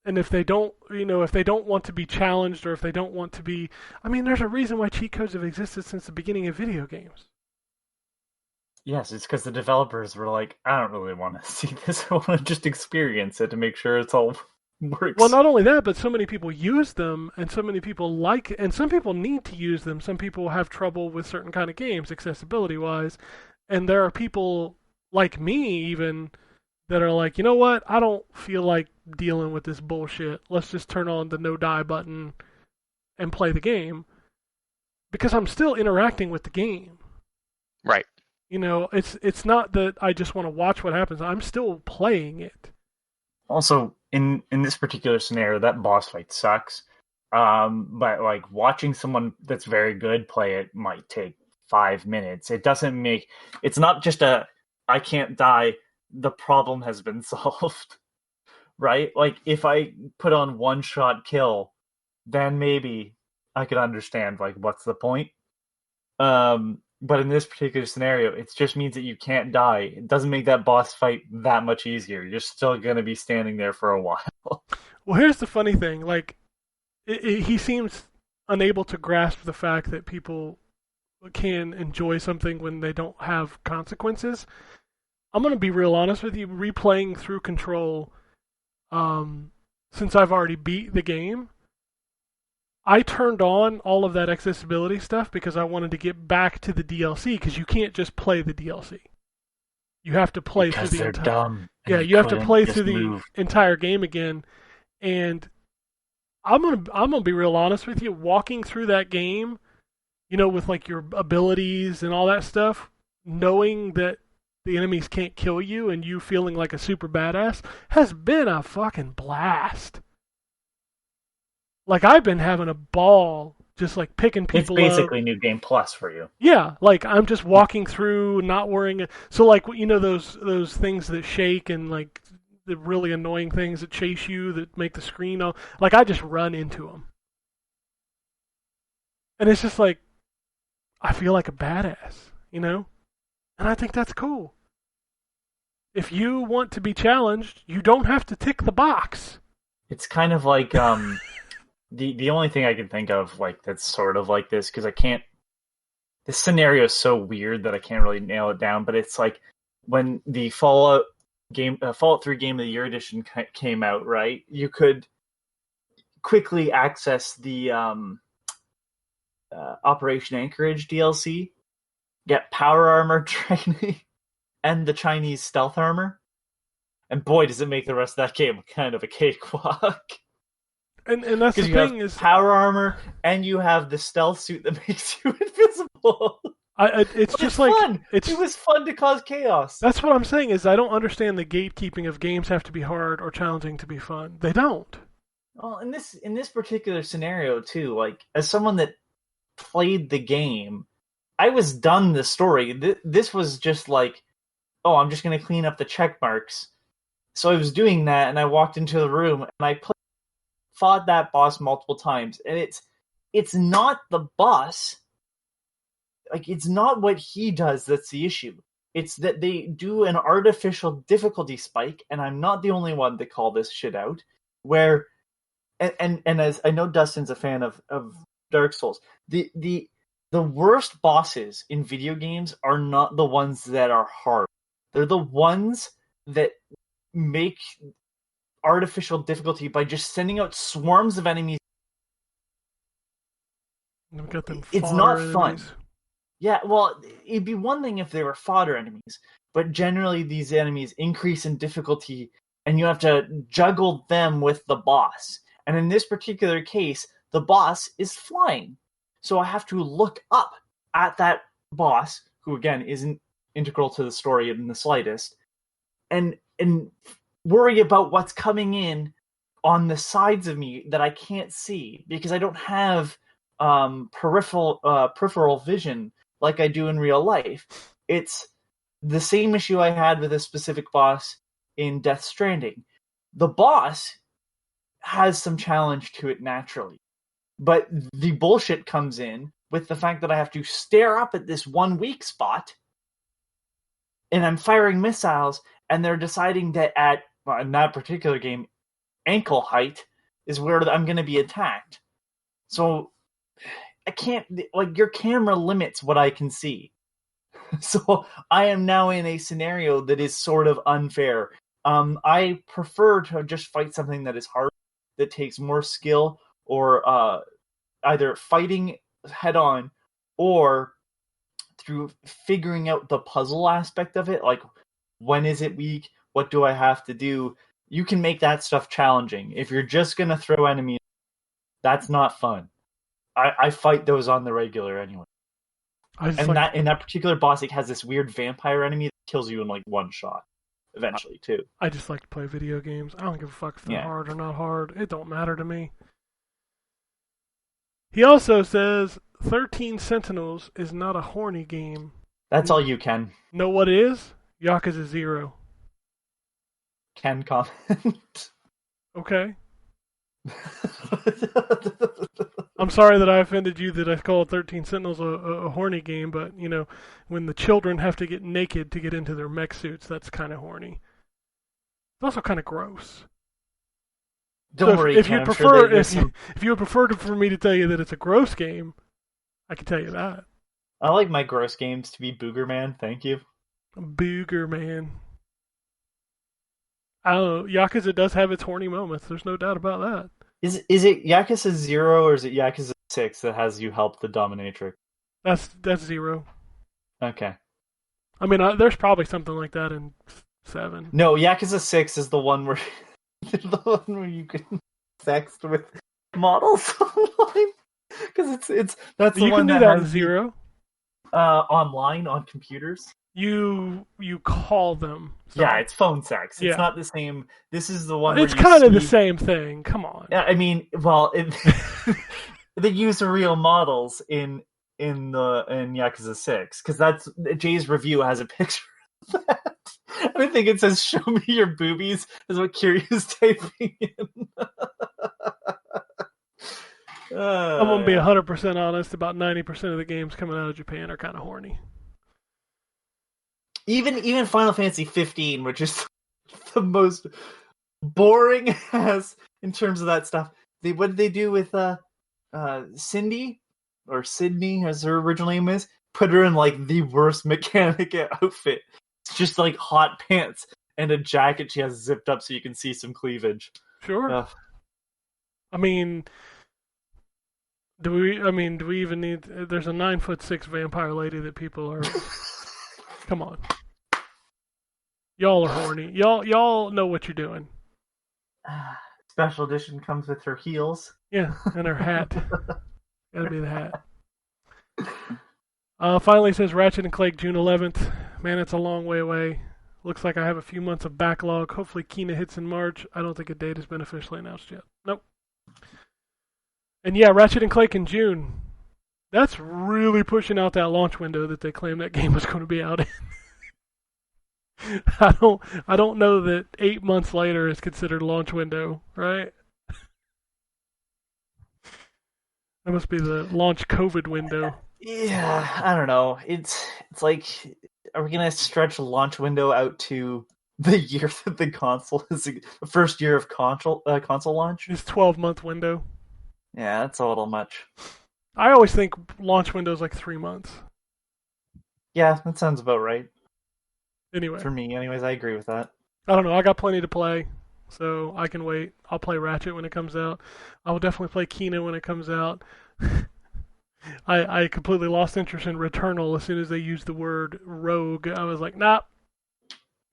And if they don't, if they don't want to be challenged, or if they don't want to be, there's a reason why cheat codes have existed since the beginning of video games. Yes, it's because the developers were like, I don't really want to see this. I want to just experience it to make sure it's all works. Well, not only that, but so many people use them, and so many people like, and some people need to use them. Some people have trouble with certain kind of games, accessibility-wise, and there are people like me, even, that are like, you know what? I don't feel like dealing with this bullshit. Let's just turn on the no die button and play the game, because I'm still interacting with the game. Right. It's not that I just want to watch what happens. I'm still playing it. Also, in this particular scenario, that boss fight sucks. But like watching someone that's very good play it might take 5 minutes. It's not just I can't die, the problem has been solved. Right? Like if I put on one shot kill, then maybe I could understand like what's the point. But in this particular scenario, it just means that you can't die. It doesn't make that boss fight that much easier. You're still going to be standing there for a while. Well, here's the funny thing. Like, he seems unable to grasp the fact that people can enjoy something when they don't have consequences. I'm going to be real honest with you. Replaying through Control, since I've already beat the game, I turned on all of that accessibility stuff because I wanted to get back to the DLC, because you can't just play the DLC. You have to play Because through the they're entire. dumb. Yeah, and you have to couldn't play just through the move. entire game again, and I'm gonna be real honest with you. Walking through that game, with like your abilities and all that stuff, knowing that the enemies can't kill you and you feeling like a super badass, has been a fucking blast. Like, I've been having a ball just like picking It's people up. basically New Game Plus for you. Yeah, like I'm just walking through, not worrying. So like, those things that shake and like the really annoying things that chase you that make the screen like I just run into them. And it's just like, I feel like a badass, And I think that's cool. If you want to be challenged, you don't have to tick the box. It's kind of like the only thing I can think of like that's sort of like this, because I can't. This scenario is so weird that I can't really nail it down. But it's like when the Fallout 3 Game of the Year edition came out, right? You could quickly access the Operation Anchorage DLC, get power armor training, and the Chinese stealth armor. And boy, does it make the rest of that game kind of a cakewalk. And that's the Because you thing have is, power armor, and you have the stealth suit that makes you invisible. it's But just like fun. it's. It was fun to cause chaos. That's what I'm saying is I don't understand the gatekeeping of games have to be hard or challenging to be fun. They don't. Well, in this particular scenario too, like as someone that played the game, I was done the story. This was just like, oh, I'm just going to clean up the check marks. So I was doing that, and I walked into the room, and I fought that boss multiple times, and it's not the boss. Like, it's not what he does that's the issue. It's that they do an artificial difficulty spike, and I'm not the only one to call this shit out, where and as I know Dustin's a fan of Dark Souls, the worst bosses in video games are not the ones that are hard. They're the ones that make artificial difficulty by just sending out swarms of enemies. We've got them It's fodder not enemies. fun. Yeah, well, it'd be one thing if they were fodder enemies, but generally these enemies increase in difficulty, and you have to juggle them with the boss. And in this particular case, the boss is flying. So I have to look up at that boss, who again isn't integral to the story in the slightest, and worry about what's coming in on the sides of me that I can't see because I don't have peripheral vision like I do in real life. It's the same issue I had with a specific boss in Death Stranding. The boss has some challenge to it naturally, but the bullshit comes in with the fact that I have to stare up at this one weak spot, and I'm firing missiles, and they're deciding that at, well, in that particular game, ankle height is where I'm going to be attacked. So I can't, like, your camera limits what I can see. So I am now in a scenario that is sort of unfair. I prefer to just fight something that is hard, that takes more skill, or either fighting head on or through figuring out the puzzle aspect of it, like when is it weak, what do I have to do. You can make that stuff challenging. If you're just going to throw enemies, that's not fun. I fight those on the regular anyway. And in that particular boss, it has this weird vampire enemy that kills you in like one shot, eventually, too. I just like to play video games. I don't give a fuck if they're hard or not hard. It don't matter to me. He also says 13 Sentinels is not a horny game. That's all you can. Know what it is? Yakuza 0. Can comment. Okay. I'm sorry that I offended you that I called 13 Sentinels a horny game, but, you know, when the children have to get naked to get into their mech suits, that's kind of horny. It's also kind of gross. Don't worry, if you prefer, if you would prefer for me to tell you that it's a gross game, I can tell you that. I like my gross games to be Booger Man. Thank you. Booger Man. I don't know. Yakuza does have its horny moments. There's no doubt about that. Is it Yakuza 0 or is it Yakuza 6 that has you help the dominatrix? That's 0. Okay. I mean, there's probably something like that in 7. No, Yakuza 6 is the one where you can sex with models online. Because that's the you one can do that that in has 0. Online on computers. You call them. So. Yeah, it's phone sex. Yeah. It's not the same. This is the one. It's where kind of the same thing. Come on. Yeah, I mean, well, they use real models in Yakuza 6 because that's Jay's review has a picture of that. I think it says "Show me your boobies" is what Kiryu's typing in. I'm gonna be 100% honest. About 90% of the games coming out of Japan are kind of horny. Even Final Fantasy 15, which is the most boring ass in terms of that stuff. What did they do with Cindy, or Sydney, as her original name is? Put her in like the worst mechanic outfit. It's just like hot pants and a jacket she has zipped up so you can see some cleavage. Sure. I mean, do we even need? There's a 9'6" vampire lady that people are. Come on. Y'all are horny. Y'all know what you're doing. Special edition comes with her heels. Yeah, and her hat. Gotta be the hat. Finally says Ratchet and Clank June 11th. Man, it's a long way away. Looks like I have a few months of backlog. Hopefully Kena hits in March. I don't think a date has been officially announced yet. Nope. And yeah, Ratchet and Clank in June. That's really pushing out that launch window that they claimed that game was going to be out in. I don't know that 8 months later is considered launch window, right? That must be the launch COVID window. Yeah, I don't know. It's like, are we gonna stretch the launch window out to the year that the console is the first year of console launch? It's 12-month window. Yeah, that's a little much. I always think launch window is like 3 months. Yeah, that sounds about right. Anyway. For me, anyways, I agree with that. I don't know. I got plenty to play, so I can wait. I'll play Ratchet when it comes out. I will definitely play Kena when it comes out. I completely lost interest in Returnal as soon as they used the word rogue. I was like, nah,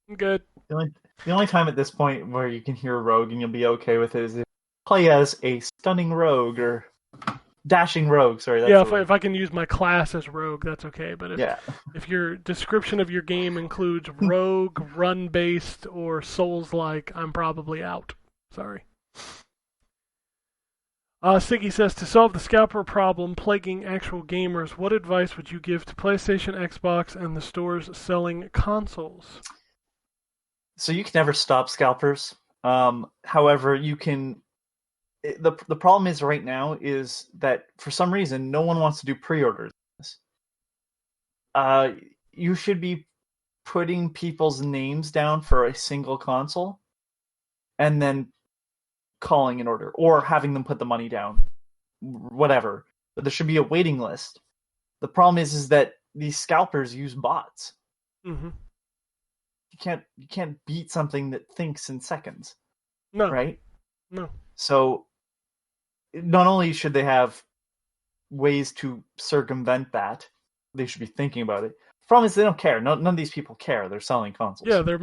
I'm good. The only time at this point where you can hear rogue and you'll be okay with it is if you play as a stunning rogue or dashing rogue. Sorry, that's Yeah, the word. if I can use my class as rogue, that's okay. But Yeah. if your description of your game includes rogue, run-based, or Souls-like, I'm probably out. Sorry. Siggy says, to solve the scalper problem plaguing actual gamers, what advice would you give to PlayStation, Xbox, and the stores selling consoles? So you can never stop scalpers. However, you can. The problem is right now is that for some reason no one wants to do pre-orders. You should be putting people's names down for a single console, and then calling an order or having them put the money down, whatever. But there should be a waiting list. The problem is that these scalpers use bots. Mm-hmm. You can't beat something that thinks in seconds, No. right? No. So not only should they have ways to circumvent that, they should be thinking about it. The problem is they don't care. None of these people care. They're selling consoles. Yeah, they're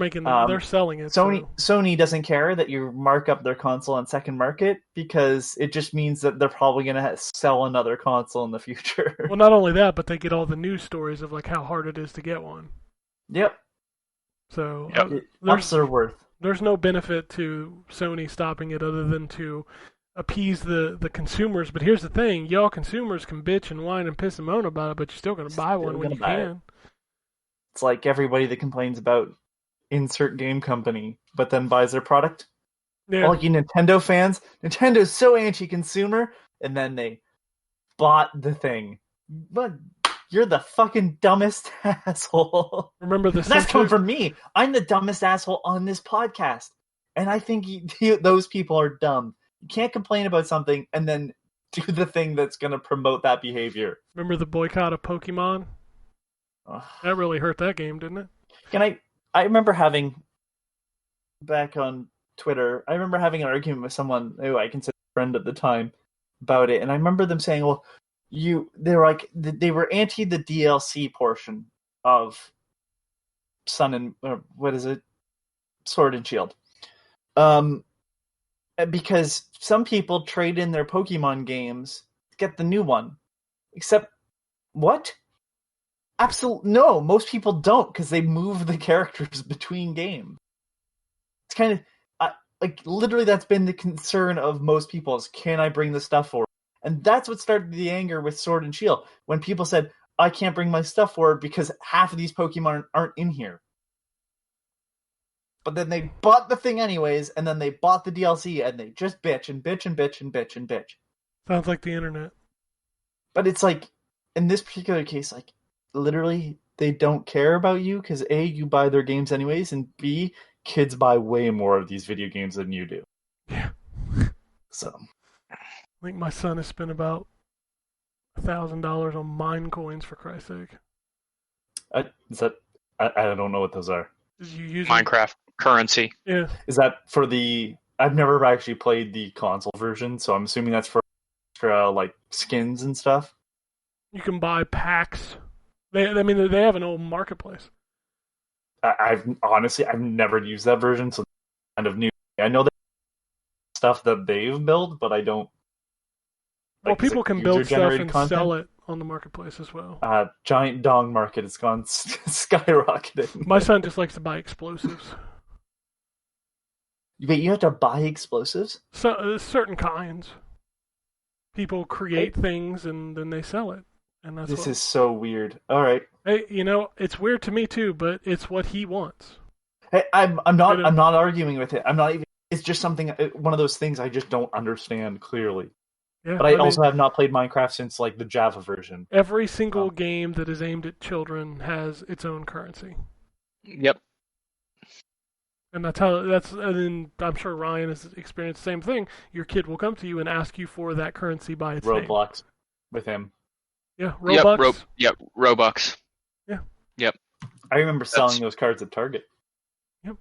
selling it. Sony doesn't care that you mark up their console on second market because it just means that they're probably going to sell another console in the future. Well, not only that, but they get all the news stories of like how hard it is to get one. Yep. So Ups their worth. There's no benefit to Sony stopping it other than to appease the consumers. But here's the thing, y'all consumers can bitch and whine and piss and moan about it, but you're still going to buy one when you can. It's like everybody that complains about insert game company, but then buys their product. Yeah. All you Nintendo fans, Nintendo's so anti-consumer, and then they bought the thing. But you're the fucking dumbest asshole. Remember the That's coming from me. I'm the dumbest asshole on this podcast. And I think those people are dumb. You can't complain about something and then do the thing that's going to promote that behavior. Remember the boycott of Pokemon? That really hurt that game, didn't it? I remember having, back on Twitter, I remember having an argument with someone who I considered a friend at the time about it. And I remember them saying, well, they were anti the DLC portion of Sword and Shield, because some people trade in their Pokemon games to get the new one. Except, what? Absolutely no. Most people don't because they move the characters between games. It's kind of literally that's been the concern of most people is, can I bring the stuff forward? And that's what started the anger with Sword and Shield. When people said, I can't bring my stuff forward because half of these Pokemon aren't in here. But then they bought the thing anyways, and then they bought the DLC, and they just bitch and bitch and bitch and bitch and bitch. Sounds like the internet. But it's like, in this particular case, like, literally, they don't care about you because A, you buy their games anyways, and B, kids buy way more of these video games than you do. Yeah. So I think my son has spent about $1,000 on mine coins, for Christ's sake. I don't know what those are. You use Minecraft currency. Yeah. Is that for the... I've never actually played the console version, so I'm assuming that's for extra, like, skins and stuff. You can buy packs. They have an old marketplace. I've never used that version, so it's kind of new. I know that stuff that they've built, but I don't. Well, people can build stuff and content? sell it on the marketplace as well. Giant dong market has gone skyrocketing. My son just likes to buy explosives. Wait, you have to buy explosives? So certain kinds. People create things and then they sell it, and that's This is so weird. All right. Hey, it's weird to me too, but it's what he wants. Hey, I'm not arguing with it. I'm not even. It's just something. One of those things I just don't understand clearly. Yeah, But I also have not played Minecraft since like the Java version. Every single game that is aimed at children has its own currency. Yep. And and I'm sure Ryan has experienced the same thing. Your kid will come to you and ask you for that currency by its name. Roblox with him. Yeah, Robux. Robux. Yeah. Yep. I remember selling those cards at Target. Yep.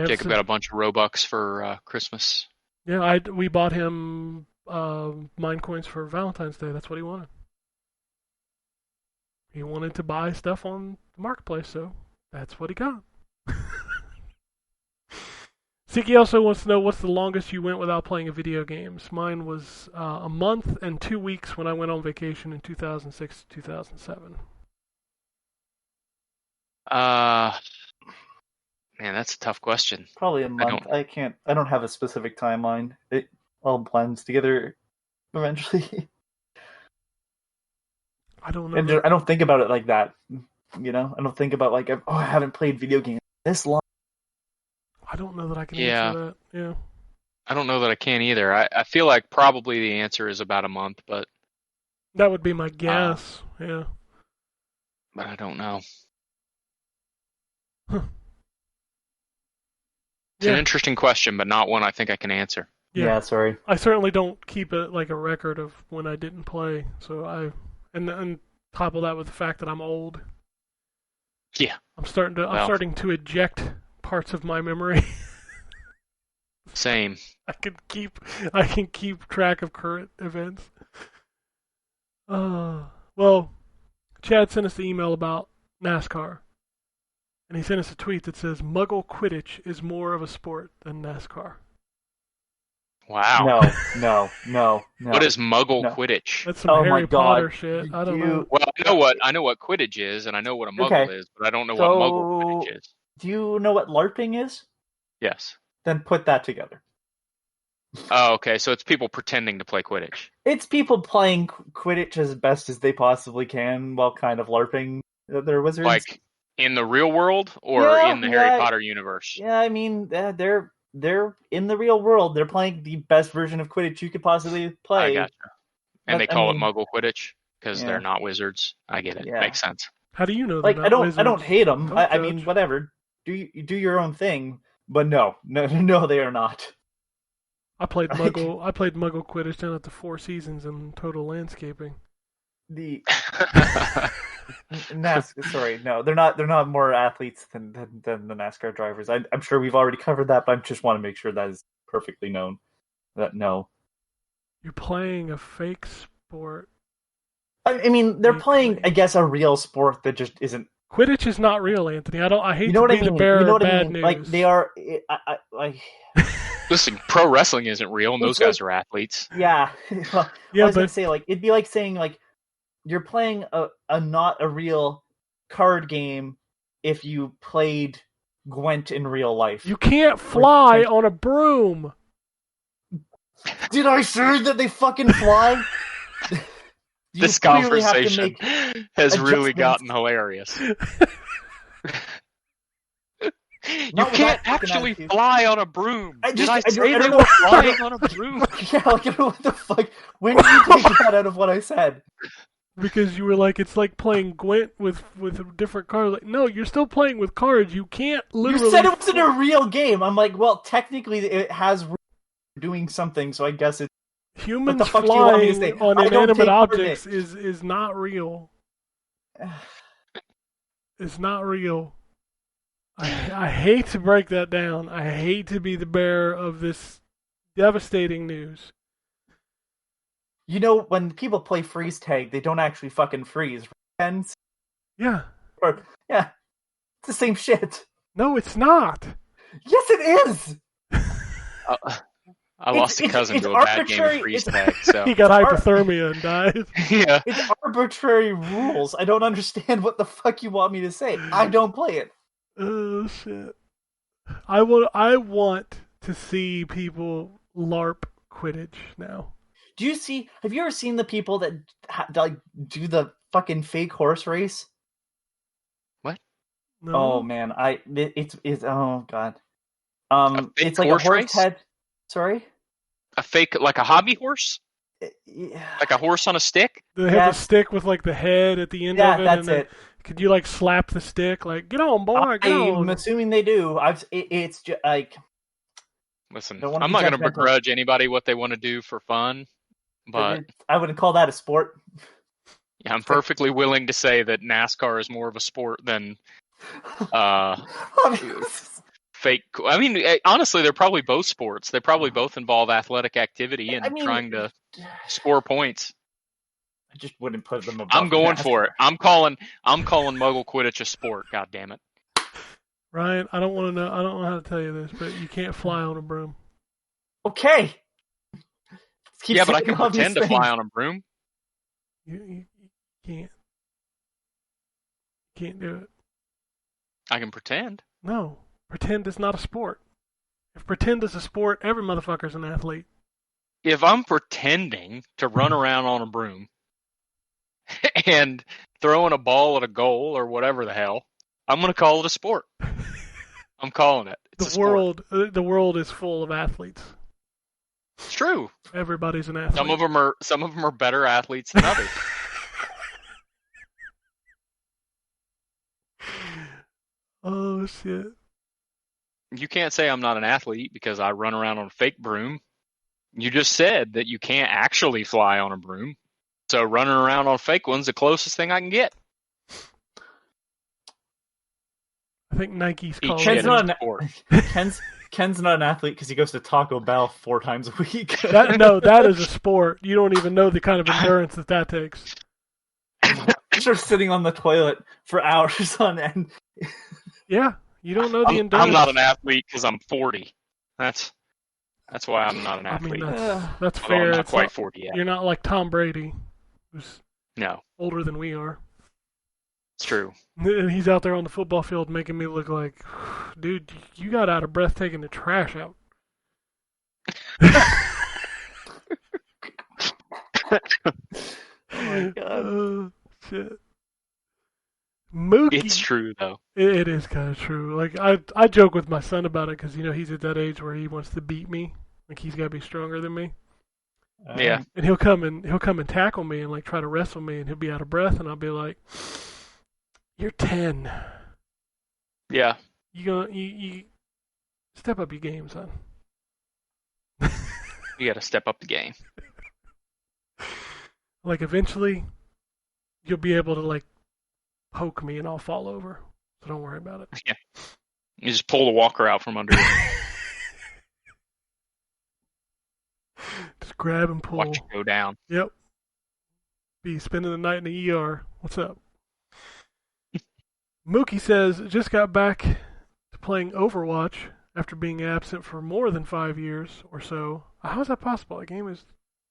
Jacob got a bunch of Robux for Christmas. Yeah, we bought him mine coins for Valentine's Day. That's what he wanted. He wanted to buy stuff on the marketplace, so that's what he got. Siki also wants to know what's the longest you went without playing a video games. Mine was a month and 2 weeks when I went on vacation in 2006 to 2007. Man, that's a tough question. Probably a month. I don't have a specific timeline. It all blends together eventually. I don't know. And I don't think about it like that. You know, I don't think about like, oh, I haven't played video games this long. I don't know that I can Yeah. answer that. Yeah. I don't know that I can either. I feel like probably the answer is about a month, but That would be my guess. Yeah. I don't know. Huh. It's an interesting question, but not one I think I can answer. Yeah, sorry. I certainly don't keep a record of when I didn't play. So and topple that with the fact that I'm old. Yeah. I'm starting to eject parts of my memory. Same. I can keep track of current events. Well, Chad sent us the email about NASCAR. And he sent us a tweet that says Muggle Quidditch is more of a sport than NASCAR. Wow. No. What is Muggle No. Quidditch? That's some Oh my Harry God. Potter shit. I don't know. Well, I know what Quidditch is, and I know what a Muggle Okay. is, but I don't know So- what Muggle Quidditch is. Do you know what LARPing is? Yes. Then put that together. Oh, okay. So it's people pretending to play Quidditch. It's people playing Quidditch as best as they possibly can while kind of LARPing their wizards. Like in the real world or Yeah, in the Harry yeah. Potter universe? Yeah, I mean, they're in the real world. They're playing the best version of Quidditch you could possibly play. I gotcha. And they I call mean, it Muggle Quidditch because yeah. they're not wizards. I get it. Yeah. Makes sense. How do you know Like they're I not don't wizards? hate them. Don't I mean, judge. whatever. Do your own thing, but no, they are not. I played Muggle Quidditch down at the Four Seasons in Total Landscaping. The NASCAR. Sorry, no, they're not more athletes than the NASCAR drivers. I'm sure we've already covered that, but I just want to make sure that is perfectly known. That no, You're playing a fake sport. I mean they're Fake playing, play. I guess, a real sport that just isn't. Quidditch is not real, Anthony. I hate You know to what be I mean? the bearer You know of what I bad mean? news. Like they are. Listen, pro wrestling isn't real, and those It's guys like- are athletes. Yeah. Well, Yeah, I was gonna but- say, like, it'd be like saying, like, you're playing a not a real card game if you played Gwent in real life. You can't fly on a broom. Did I say that they fucking fly? You This clearly have to conversation make has really adjustments. gotten hilarious. You Not with can't that fucking actually attitude. fly on a broom. I Did just- I I don't- say I they don't were know. flying on a broom? Yeah, like, I don't know what the fuck. When did you take that out of what I said? Because you were like, it's like playing Gwent with different cards. Like, no, you're still playing with cards. You can't literally. You said it wasn't a real game. I'm like, well, technically it has doing something, so I guess it. Humans What the fuck do you want me to flying say? on I don't inanimate take part in objects is not real. It's not real. I hate to break that down. I hate to be the bearer of this devastating news. You know, when people play freeze tag, they don't actually fucking freeze. Friends? Yeah. Or, yeah, it's the same shit. No, it's not. Yes, it is. I lost a cousin it's to a bad game of arbitrary- freeze it's- tag, so He got Ar- hypothermia and died. yeah. It's arbitrary rules. I don't understand what the fuck you want me to say. I don't play it. Oh shit! I want to see people LARP Quidditch now. Do you see? Have you ever seen the people that like do the fucking fake horse race? No? Oh man, it's oh god. fake It's like horse a horse race? head. Sorry. A fake, like a hobby horse? Yeah, Like a horse on a stick? Do they have Yes. a stick with like the head at the end yeah, of it? that's and then, it. Could you like slap the stick? Like, get on, boy, get I'm on. assuming they do. It's just like Listen, Don't wanna I'm be not going to judgmental. begrudge anybody what they want to do for fun, but I wouldn't call that a sport. yeah, I'm perfectly willing to say that NASCAR is more of a sport than fake. I mean, honestly, they're probably both sports. They probably both involve athletic activity and I mean- trying to score points. I just wouldn't put them above. I'm going NASCAR. for it. I'm calling Muggle Quidditch a sport. God damn it. Ryan, I don't want to know. I don't know how to tell you this, but you can't fly on a broom. Okay. Keep Yeah, but I saying can all these pretend to things. fly on a broom. You can't. You can't do it. I can pretend. No, pretend is not a sport. If pretend is a sport, every motherfucker's an athlete. If I'm pretending to run around on a broom and throwing a ball at a goal or whatever the hell, I'm going to call it a sport. I'm calling it. It's a sport. The world is full of athletes. It's true. Everybody's an athlete. Some of them are better athletes than others. Oh shit. You can't say I'm not an athlete because I run around on a fake broom. You just said that you can't actually fly on a broom. So running around on fake one's the closest thing I can get. I think Nike's Eat calling shit Ken's it. is not a sport. Ken's not an athlete because he goes to Taco Bell 4 times a week. That is a sport. You don't even know the kind of endurance that takes. Just sitting on the toilet for hours on end. Yeah, you don't know the I'm endurance. not an athlete because I'm 40. That's why I'm not an I mean, athlete. that's Although fair. I'm not It's quite 40 yet. You're not like Tom Brady, who's No, older than we are. it's true. And he's out there on the football field making me look like, dude, you got out of breath taking the trash out. Oh my god. Shit. Mookie. It's true though. It is kind of true. Like I joke with my son about it because he's at that age where he wants to beat me. Like he's got to be stronger than me. Yeah. And he'll come and tackle me and like try to wrestle me, and he'll be out of breath, and I'll be like, "You're 10. Yeah. You step up your game, son." You got to step up the game. Like eventually, you'll be able to like poke me, and I'll fall over. So don't worry about it. Yeah. You just pull the walker out from under you. Just grab and pull. Watch it go down. Yep. Be spending the night in the ER. What's up? Mookie says, just got back to playing Overwatch after being absent for more than 5 years or so. How is that possible? The game has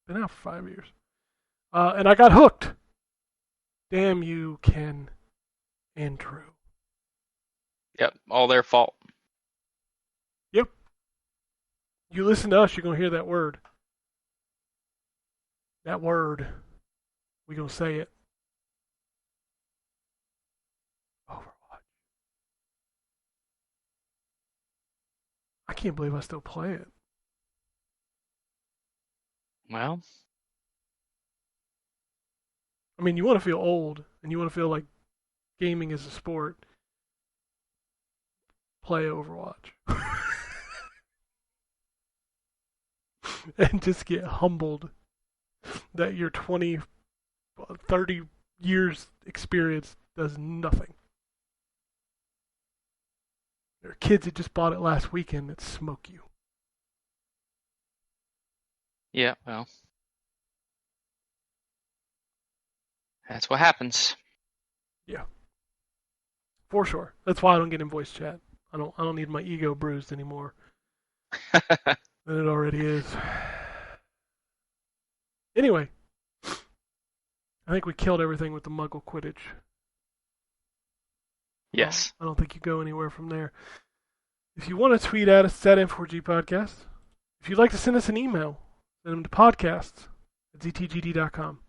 been out for 5 years. And I got hooked. Damn you, Ken and Drew. Yep. All their fault. Yep. You listen to us, you're going to hear that word. That word. We're going to say it. Overwatch. I can't believe I still play it. Well, I mean, you want to feel old, and you want to feel like gaming is a sport. Play Overwatch. And just get humbled that your 20, 30 years experience does nothing. There are kids that just bought it last weekend that smoke you. yeah, well. That's what happens. Yeah. For sure. That's why I don't get in voice chat. I don't need my ego bruised anymore than it already is. Anyway, I think we killed everything with the Muggle Quidditch. Yes. I don't think you go anywhere from there. If you want to tweet at us, it's at N4G Podcast. If you'd like to send us an email, send them to podcasts@ztgd.com.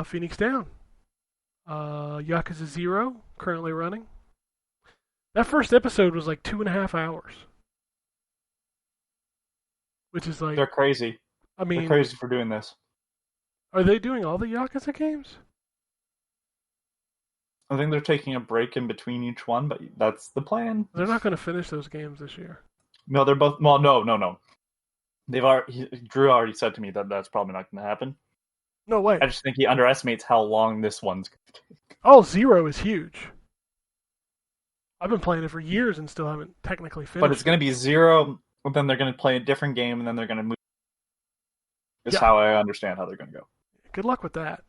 Phoenix Down. Yakuza 0, currently running. That first episode was like 2.5 hours. Which is like, They're crazy. I mean, They're crazy for doing this. are they doing all the Yakuza games? I think they're taking a break in between each one, but that's the plan. They're not going to finish those games this year. No, they're both. Well, no. Drew already said to me that that's probably not going to happen. No way. I just think he underestimates how long this one's going to take. Oh, 0 is huge. I've been playing it for years and still haven't technically finished. But it's going to be 0, but then they're going to play a different game, and then they're going to move. Is Yeah. how I understand how they're going to go. Good luck with that.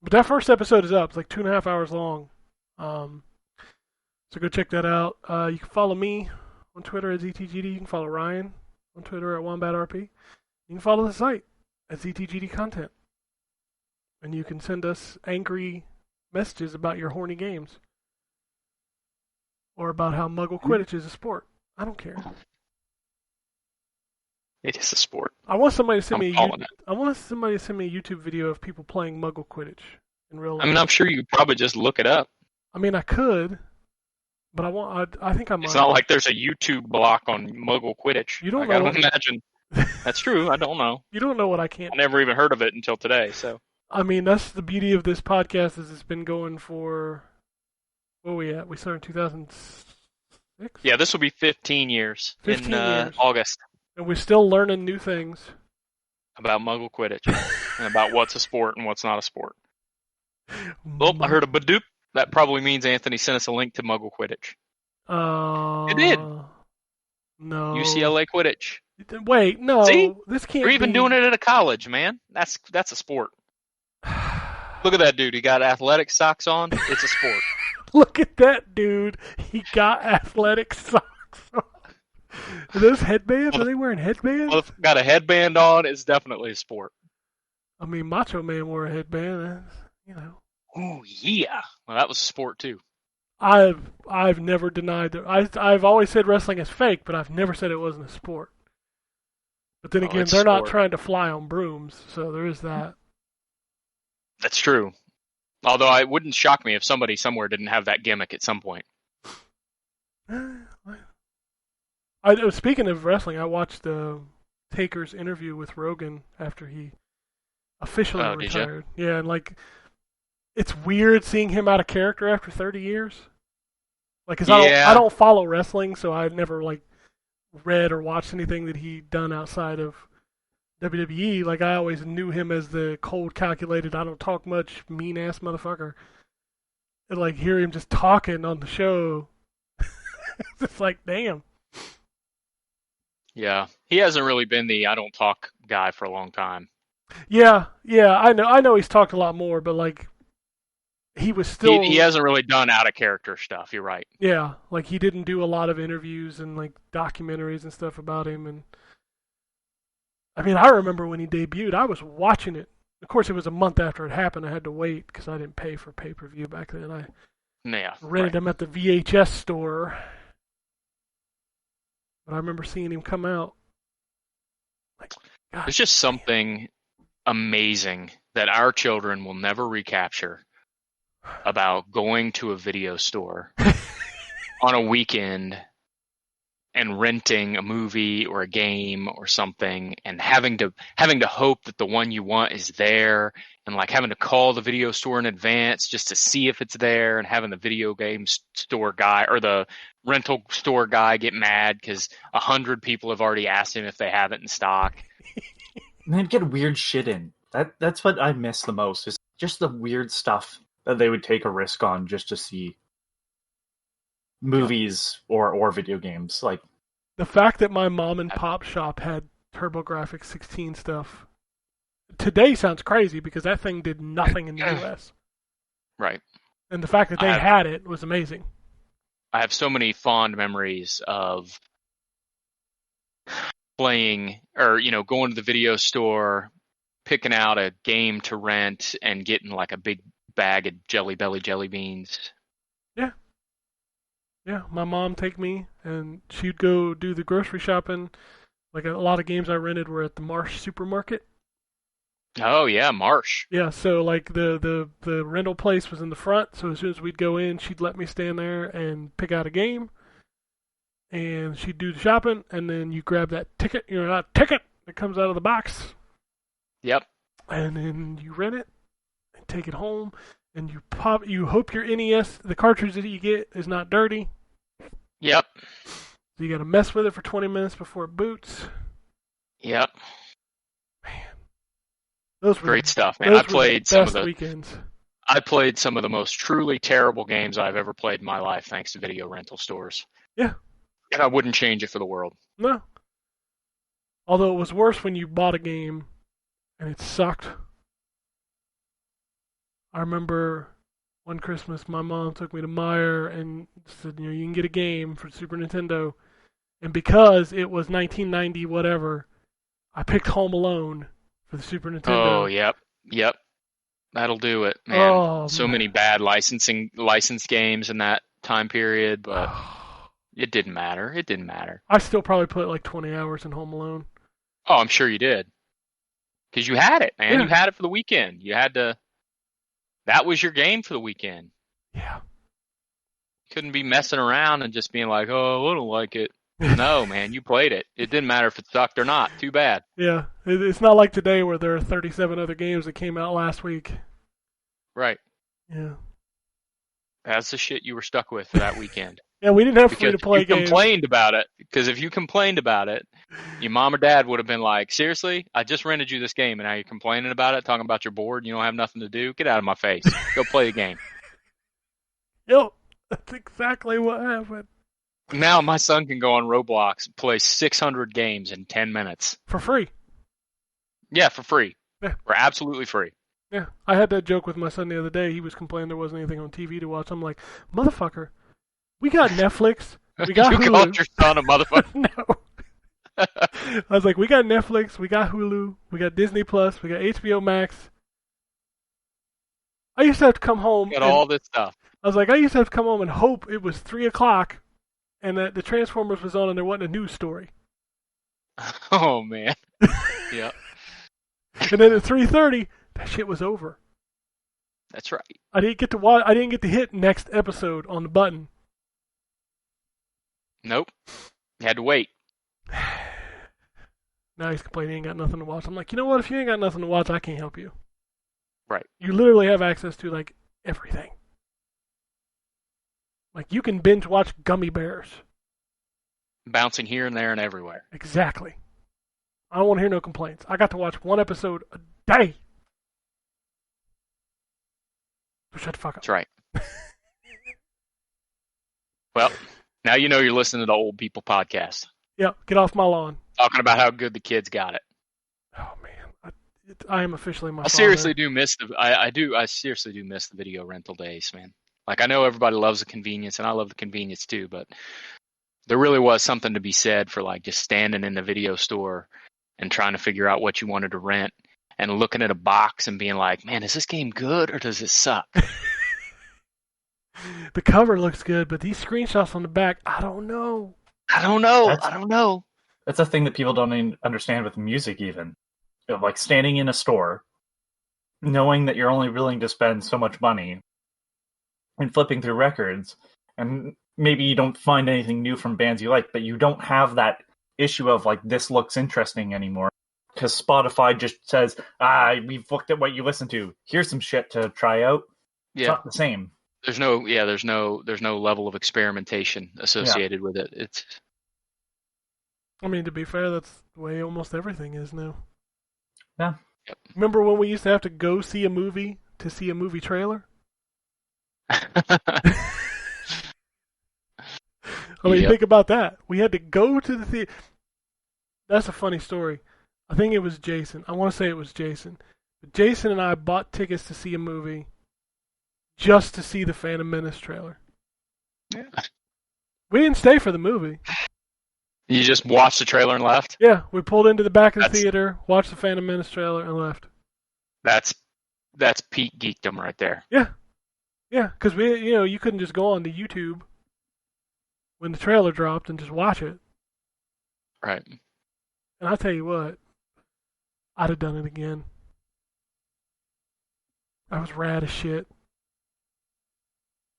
But that first episode is up. It's like 2.5 hours long. So go check that out. You can follow me on Twitter at ZTGD. You can follow Ryan on Twitter at WombatRP. You can follow the site at ZTGD Content. And you can send us angry messages about your horny games. Or about how Muggle Quidditch is a sport. I don't care. It is a sport. I want somebody to send I'm me calling it. I want somebody to send me a YouTube video of people playing Muggle Quidditch in real life. I mean, I'm sure you could probably just look it up. I mean, I could, but I think I might. It's not like there's a YouTube block on Muggle Quidditch. You don't I know. don't imagine. That's true. I don't know. You don't know what I can't. I never even heard of it until today. So I mean, that's the beauty of this podcast is it's been going for, where are we at? We started in 2006? yeah, this will be 15 years 15 in years. August And we're still learning new things. about Muggle Quidditch and about what's a sport and what's not a sport. Oh, I heard a badoop. That probably means Anthony sent us a link to Muggle Quidditch. It did. No. UCLA Quidditch. Wait, no. See? This can't You're even be. doing it at a college, man. That's a sport. Look at that dude. He got athletic socks on. It's a sport. Look at that dude. He got athletic socks on. Are those headbands? Are they wearing headbands? Well, if got a headband on, it's definitely a sport. I mean, Macho Man wore a headband. You know. Oh yeah. Well, that was a sport too. I've never denied that. I've always said wrestling is fake, but I've never said it wasn't a sport. But then Oh, again, it's they're not sport. trying to fly on brooms, so there is that. That's true. Although it wouldn't shock me if somebody somewhere didn't have that gimmick at some point. Speaking of wrestling, I watched Taker's interview with Rogan after he officially Oh, did ya? retired. Yeah, and like, it's weird seeing him out of character after 30 years. Like, 'cause Yeah. I don't follow wrestling, so I never like read or watched anything that he'd done outside of WWE. Like, I always knew him as the cold, calculated, I don't talk much, mean ass motherfucker. And like, hear him just talking on the show, it's just like, damn. Yeah. He hasn't really been the I don't talk guy for a long time. Yeah, I know he's talked a lot more, but like, he was still. He hasn't really done out of character stuff. You're right. Yeah, like he didn't do a lot of interviews and like documentaries and stuff about him. And I mean, I remember when he debuted, I was watching it. Of course, it was a month after it happened. I had to wait because I didn't pay for pay-per-view back then. I Yeah. rented him at the VHS store. But I remember seeing him come out. Like, God, There's just something amazing that our children will never recapture about going to a video store on a weekend and renting a movie or a game or something and having to hope that the one you want is there and like having to call the video store in advance just to see if it's there and having the video game store guy or the rental store guy get mad because 100 people have already asked him if they have it in stock. And they'd get weird shit in. That's what I miss the most, is just the weird stuff that they would take a risk on just to see movies or video games. Like, the fact that my mom and pop shop had TurboGrafx 16 stuff today sounds crazy because that thing did nothing in the US. Right. And the fact that they had it was amazing. I have so many fond memories of playing or, going to the video store, picking out a game to rent and getting like a big bag of Jelly Belly jelly beans. Yeah, my mom take me and she'd go do the grocery shopping. Like a lot of games I rented were at the Marsh supermarket. Oh yeah, Marsh. Yeah, so like the rental place was in the front, so as soon as we'd go in, she'd let me stand there and pick out a game. And she'd do the shopping, and then you grab that ticket, that ticket that comes out of the box. Yep. And then you rent it and take it home, and you hope your NES, the cartridge that you get, is not dirty. Yep. So you got to mess with it for 20 minutes before it boots. Yep. Those were Great stuff, man. those I were played the some of best the weekends. I played some of the most truly terrible games I've ever played in my life thanks to video rental stores. Yeah. And I wouldn't change it for the world. No. Although it was worse when you bought a game and it sucked. I remember one Christmas, my mom took me to Meijer and said, you can get a game for Super Nintendo. And because it was 1990 whatever, I picked Home Alone for the Super Nintendo. Oh, yep. That'll do it, man. Oh, so man. many bad licensed games in that time period, but it didn't matter. It didn't matter. I still probably put like 20 hours in Home Alone. Oh, I'm sure you did. Because you had it, man. Yeah. You had it for the weekend. You had to. That was your game for the weekend. Yeah. Couldn't be messing around and just being like, oh, I don't like it. No, man, you played it. It didn't matter if it sucked or not. Too bad. Yeah. It's not like today where there are 37 other games that came out last week. Right. Yeah. That's the shit you were stuck with for that weekend. Yeah, we didn't have Because free-to-play if you games. complained about it, because if you complained about it, your mom or dad would have been like, seriously? I just rented you this game and now you're complaining about it, talking about you're bored and you don't have nothing to do? Get out of my face. Go play the game. Yep. That's exactly what happened. Now my son can go on Roblox and play 600 games in 10 minutes. For free. Yeah, for free. Yeah. For absolutely free. Yeah. I had that joke with my son the other day. He was complaining there wasn't anything on TV to watch. I'm like, motherfucker, we got Netflix. We got you Hulu. called your son a motherfucker. No. I was like, we got Netflix, we got Hulu, we got Disney Plus, we got HBO Max. I used to have to come home. Got and- all this stuff. I was like, I used to have to come home and hope it was 3 o'clock and that the Transformers was on and there wasn't a news story. Oh, man. Yeah, And then at 3:30, that shit was over. that's right. I didn't get to watch. I didn't get to hit next episode on the button. Nope. You had to wait. Now he's complaining he ain't got nothing to watch. I'm like, you know what? If you ain't got nothing to watch, I can't help you. Right. You literally have access to like everything. Like you can binge watch Gummy Bears. Bouncing here and there and everywhere. Exactly. I don't want to hear no complaints. I got to watch one episode a day. So shut the fuck up. That's right. Well, now you know you're listening to the Old People Podcast. Yeah, get off my lawn. Talking about how good the kids got it. Oh man, I am officially my I father. seriously do miss I seriously do miss the video rental days, man. Like I know everybody loves the convenience and I love the convenience too, but there really was something to be said for like just standing in the video store and trying to figure out what you wanted to rent and looking at a box and being like, man, is this game good or does it suck? The cover looks good, but these screenshots on the back, I don't know. I don't know. That's- I don't know. That's a thing that people don't even understand with music, even. You know, like standing in a store, knowing that you're only willing to spend so much money, and flipping through records, and maybe you don't find anything new from bands you like, but you don't have that issue of, like, this looks interesting anymore. Because Spotify just says, we've looked at what you listen to. Here's some shit to try out. It's Yeah. not the same. There's no level of experimentation associated with it. It's I mean, to be fair, that's the way almost everything is now. Yeah. Yep. Remember when we used to have to go see a movie to see a movie trailer? I mean, Yep. think about that. We had to go to the theater. That's a funny story. I think it was Jason. I want to say it was Jason. But Jason and I bought tickets to see a movie just to see the Phantom Menace trailer. Yeah. We didn't stay for the movie. You just watched the trailer and left? Yeah, we pulled into the back of the That's- theater, watched the Phantom Menace trailer, and left. That's peak geekdom right there. Yeah, because you couldn't just go on to YouTube when the trailer dropped and just watch it. Right. And I'll tell you what, I'd have done it again. I was rad as shit.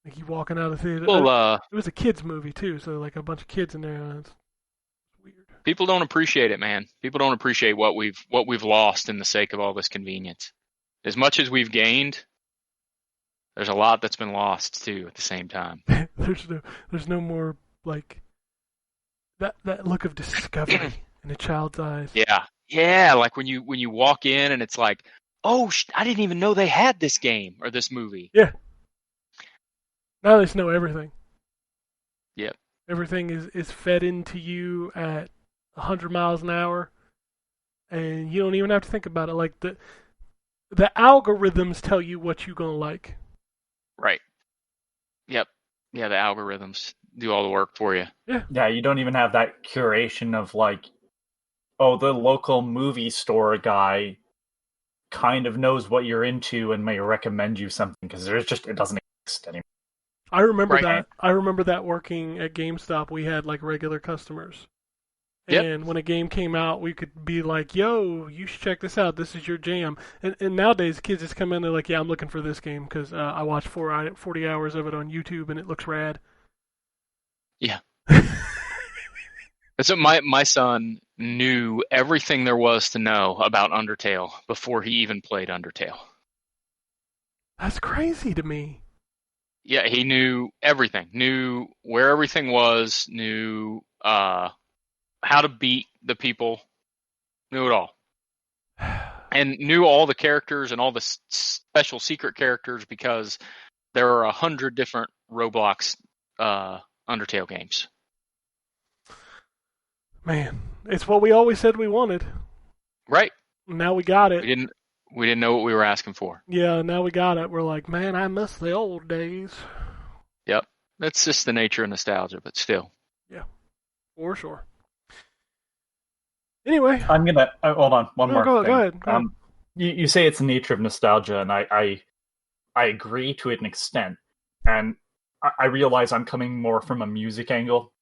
Like you walking out of the theater. Well, It was a kids movie too, so like a bunch of kids in there. And it's weird. people don't appreciate it, man. People don't appreciate what we've lost in the sake of all this convenience. As much as we've gained, there's a lot that's been lost too at the same time. there's no more like that look of discovery in a child's eyes. Yeah. Like when you walk in and it's like, oh, I didn't even know they had this game or this movie. Yeah. Now they just know everything. and you don't even have to think about it. Like the algorithms tell you what you're gonna like. Right. Yep. Yeah, the algorithms do all the work for you. Yeah, you don't even have that curation of like, oh, the local movie store guy kind of knows what you're into and may recommend you something because it doesn't exist anymore. I remember Right. that. I remember that working at GameStop. We had like regular customers. Yep. And when a game came out, we could be like, yo, you should check this out. This is your jam. And nowadays, kids just come in, they're like, yeah, I'm looking for this game because I watched 40 hours of it on YouTube and it looks rad. Yeah. So my son knew everything there was to know about Undertale before he even played Undertale. That's crazy to me. Yeah, he knew everything. Knew where everything was. Knew how to beat the people. Knew it all. And knew all the characters and all the special secret characters because there are 100 different Roblox Undertale games. Man, it's what we always said we wanted. Right. Now we got it. We didn't know what we were asking for. Yeah, now we got it. We're like, man, I miss the old days. Yep. That's just the nature of nostalgia, but still. Yeah, for sure. Anyway. I'm gonna hold on one more Go thing. ahead. You say it's the nature of nostalgia, and I agree to an extent, and I realize I'm coming more from a music angle,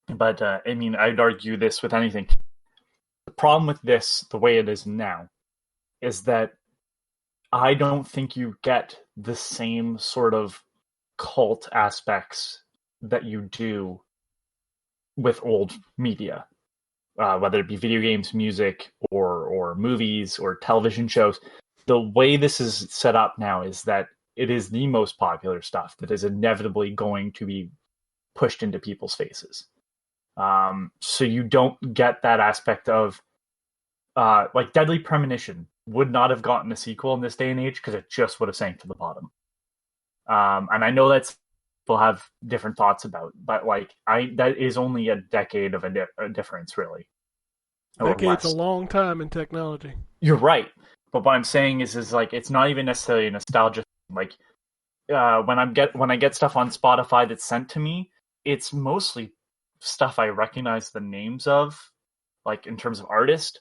but I mean I'd argue this with anything. The problem with this, the way it is now, is that I don't think you get the same sort of cult aspects that you do with old media. Whether it be video games, music, or movies, or television shows. The way this is set up now is that it is the most popular stuff that is inevitably going to be pushed into people's faces. So you don't get that aspect of, like Deadly Premonition would not have gotten a sequel in this day and age because it just would have sank to the bottom. And I know that's people have different thoughts about, but like that is only a decade of a difference, really. Decade's a long time in technology. You're right, but what I'm saying is like it's not even necessarily a nostalgia thing. Like when I get stuff on Spotify that's sent to me, it's mostly stuff I recognize the names of, like in terms of artist,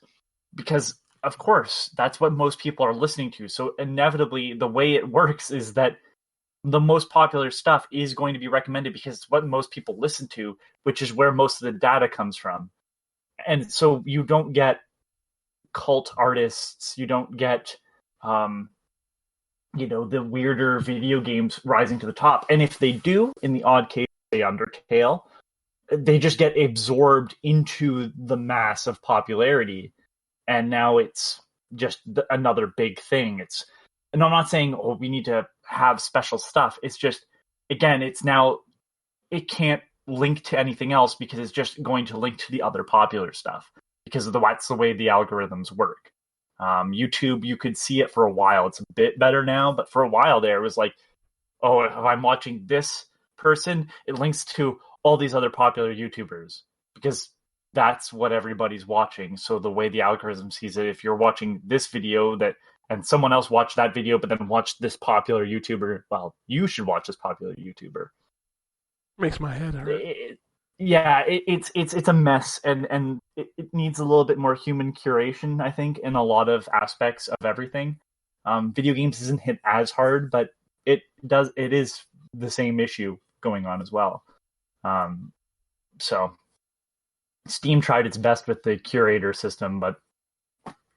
because of course that's what most people are listening to. So inevitably, the way it works is that the most popular stuff is going to be recommended because it's what most people listen to, which is where most of the data comes from. And so you don't get cult artists, you don't get, the weirder video games rising to the top. And if they do, in the odd case, say Undertale, they just get absorbed into the mass of popularity. And now it's just another big thing. And I'm not saying, we need to have special stuff. It's just, again, it can't link to anything else because it's just going to link to the other popular stuff because that's the way the algorithms work. YouTube, you could see it for a while. It's a bit better now, but for a while there, it was like, oh, if I'm watching this person, it links to all these other popular YouTubers because that's what everybody's watching. So the way the algorithm sees it, if you're watching this video and someone else watched that video, but then watched this popular YouTuber, well, you should watch this popular YouTuber. Makes my head hurt. It's a mess, and it needs a little bit more human curation, I think, in a lot of aspects of everything. Video games isn't hit as hard, but it is the same issue going on as well. So Steam tried its best with the curator system, but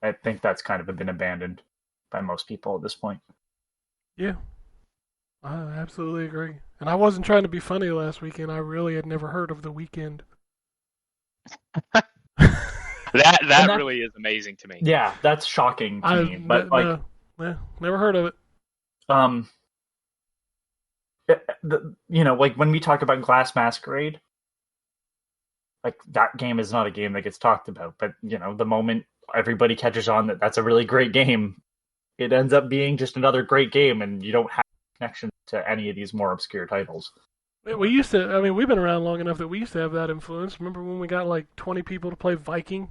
I think that's kind of been abandoned by most people at this point. Yeah, I absolutely agree. And I wasn't trying to be funny last weekend. I really had never heard of The Weeknd. That really is amazing to me. Yeah, that's shocking to me. But never heard of it. Like when we talk about Glass Masquerade, like that game is not a game that gets talked about. But the moment everybody catches on that that's a really great game, it ends up being just another great game, and you don't have a connection to any of these more obscure titles. We used to. I mean, we've been around long enough that we used to have that influence. Remember when we got like 20 people to play Viking?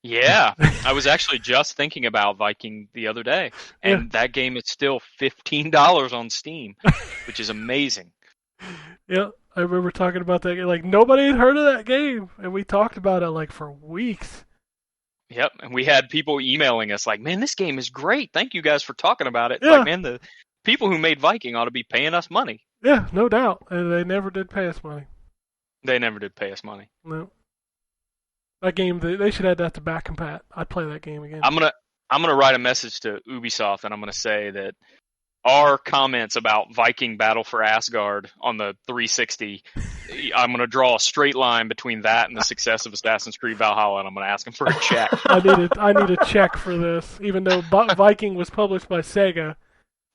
Yeah, I was actually just thinking about Viking the other day, and that game is still $15 on Steam, which is amazing. Yeah, I remember talking about that game. Like, nobody had heard of that game, and we talked about it, like, for weeks. Yep, and we had people emailing us like, man, this game is great. Thank you guys for talking about it. Yeah. Like, man, the people who made Viking ought to be paying us money. Yeah, no doubt. And they never did pay us money. They never did pay us money. No. That game, they should add that to back compat. I'd play that game again. I'm gonna write a message to Ubisoft, and I'm gonna say that our comments about Viking Battle for Asgard on the 360, I'm gonna draw a straight line between that and the success of Assassin's Creed Valhalla, and I'm gonna ask them for a check. I need a check for this, even though Viking was published by Sega.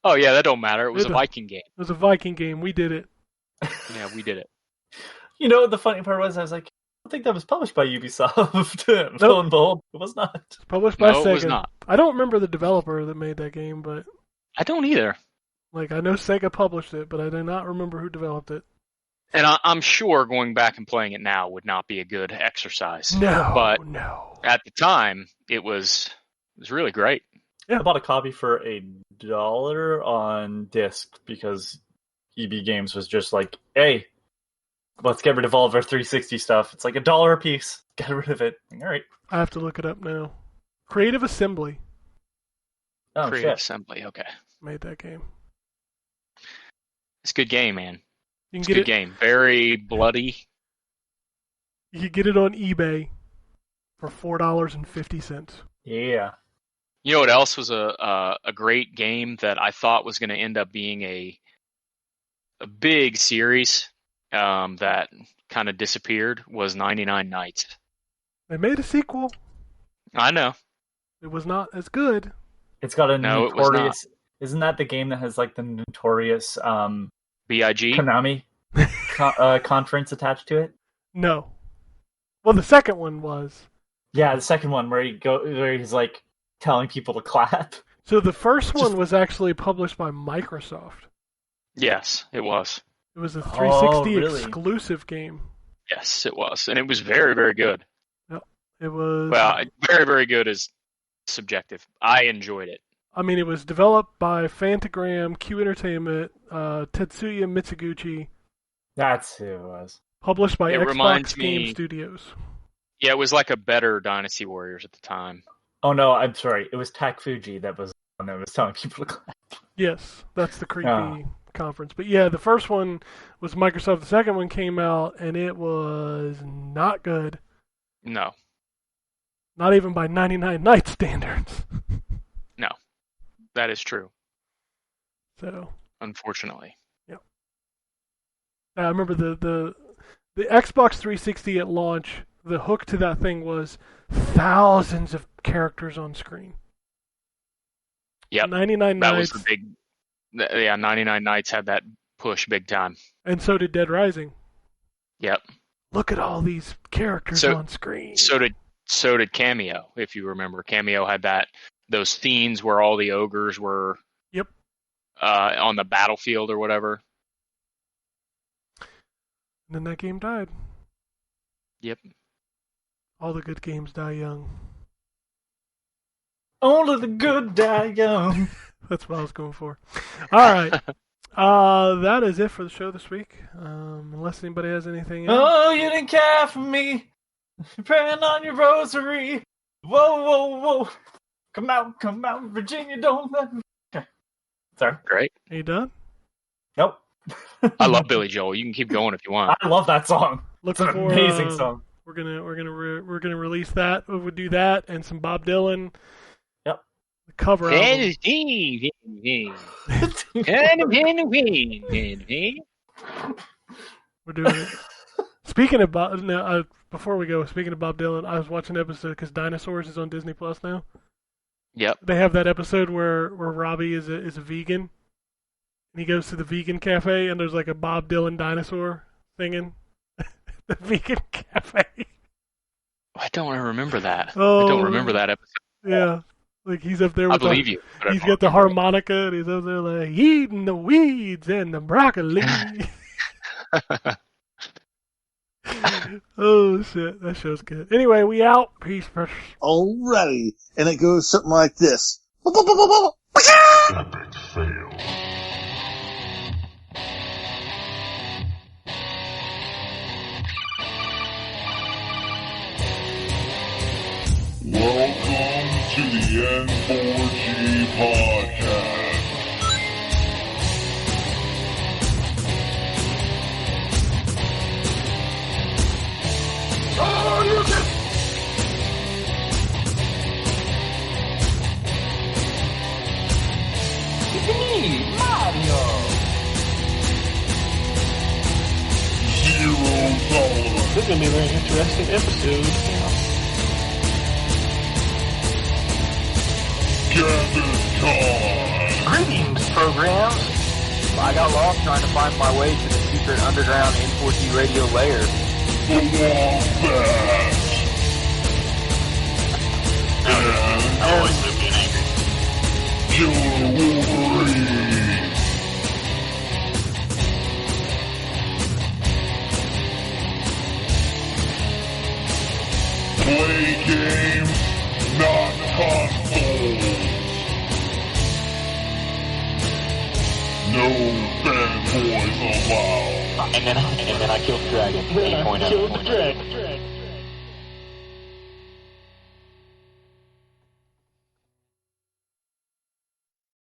Oh yeah, that don't matter. It was a Viking game. It was a Viking game. We did it. Yeah, we did it. You know what the funny part was? I was like, I think that was published by Ubisoft. Nope. Lo and behold, it was not. It's published by Sega. No, it was not. I don't remember the developer that made that game, but I don't either. like I know Sega published it, but I do not remember who developed it. And I'm sure going back and playing it now would not be a good exercise. No, But no. at the time, it was really great. Yeah. I bought a copy for $1 on disc because EB Games was just like, hey, let's get rid of all of our 360 stuff. It's like $1 a piece. Get rid of it. All right. I have to look it up now. Creative Assembly Oh, Creative shit. Assembly, okay. made that game. It's a good game, man. You It's can a get good it. game. Very bloody. You can get it on eBay for $4.50. Yeah. You know what else was a great game that I thought was going to end up being a big series that kind of disappeared was 99 Nights. They made a sequel. I know. It was not as good. It's got a No, it was not. notorious... Isn't that the game that has like the notorious B.I.G. Konami conference attached to it? No. Well, the second one was. Yeah, the second one where he's like telling people to clap. So the first one was actually published by Microsoft. Yes, it was. It was a 360 really? exclusive game. Yes, it was. And it was very, very good. It was. Well, very, very good is subjective. I enjoyed it. I mean, it was developed by Fantagram, Q Entertainment, Tetsuya Mitsuguchi, That's who it was. published by It Xbox reminds Game me- Studios. Yeah, it was like a better Dynasty Warriors at the time. Oh no, I'm sorry. It was Tak Fuji that was the one that was telling people to clap. Yes, that's the creepy Oh. conference. But yeah, the first one was Microsoft. The second one came out, and it was not good. No. Not even by 99 Night standards. That is true, So unfortunately. I remember the Xbox 360 at launch. The hook to that thing was thousands of characters on screen. Yep. 99 That Nights, was the big... Yeah, 99 Nights had that push big time. and so did Dead Rising. Yep. Look at all these characters So- on screen. So did Cameo, if you remember. Cameo had those scenes where all the ogres were Yep. On the battlefield or whatever. And then that game died. Yep. All the good games die young. Only the good die young. That's what I was going for. All right. That is it for the show this week. Unless anybody has anything else. Oh, you didn't care for me. Praying on your rosary. Whoa, whoa, whoa. Come out, Virginia, don't let me. Okay. Sorry. Great. Are you done? Nope. I love Billy Joel. You can keep going if you want. I love that song. Look It's an for, amazing song. We're gonna release that. We'll do that and some Bob Dylan. Yep. The cover album. We're doing it. Speaking of Bob, before we go, speaking of Bob Dylan, I was watching an episode because Dinosaurs is on Disney Plus now. Yep. They have that episode where Robbie is a vegan, and he goes to the vegan cafe, and there's like a Bob Dylan dinosaur singing. The vegan cafe. I don't remember that. Oh. I don't remember that episode. Yeah, like he's up there I with believe you. But I He's don't got the remember it. harmonica, and he's up there like eating the weeds and the broccoli. Oh shit, that show's good. Anyway, we out. Peace, precious. Alrighty. And it goes something like this. Epic fail. Welcome to the N4G podcast. Zero tolerance. This is gonna be a very interesting episode. Captain Con. Greetings, programs. I got lost trying to find my way to the secret underground N4G Radio lair. The Wombat. And Always with being angry. Killer Wolverine. Play games, not consoles. No fanboys allowed. And then I killed the dragon. 8.0.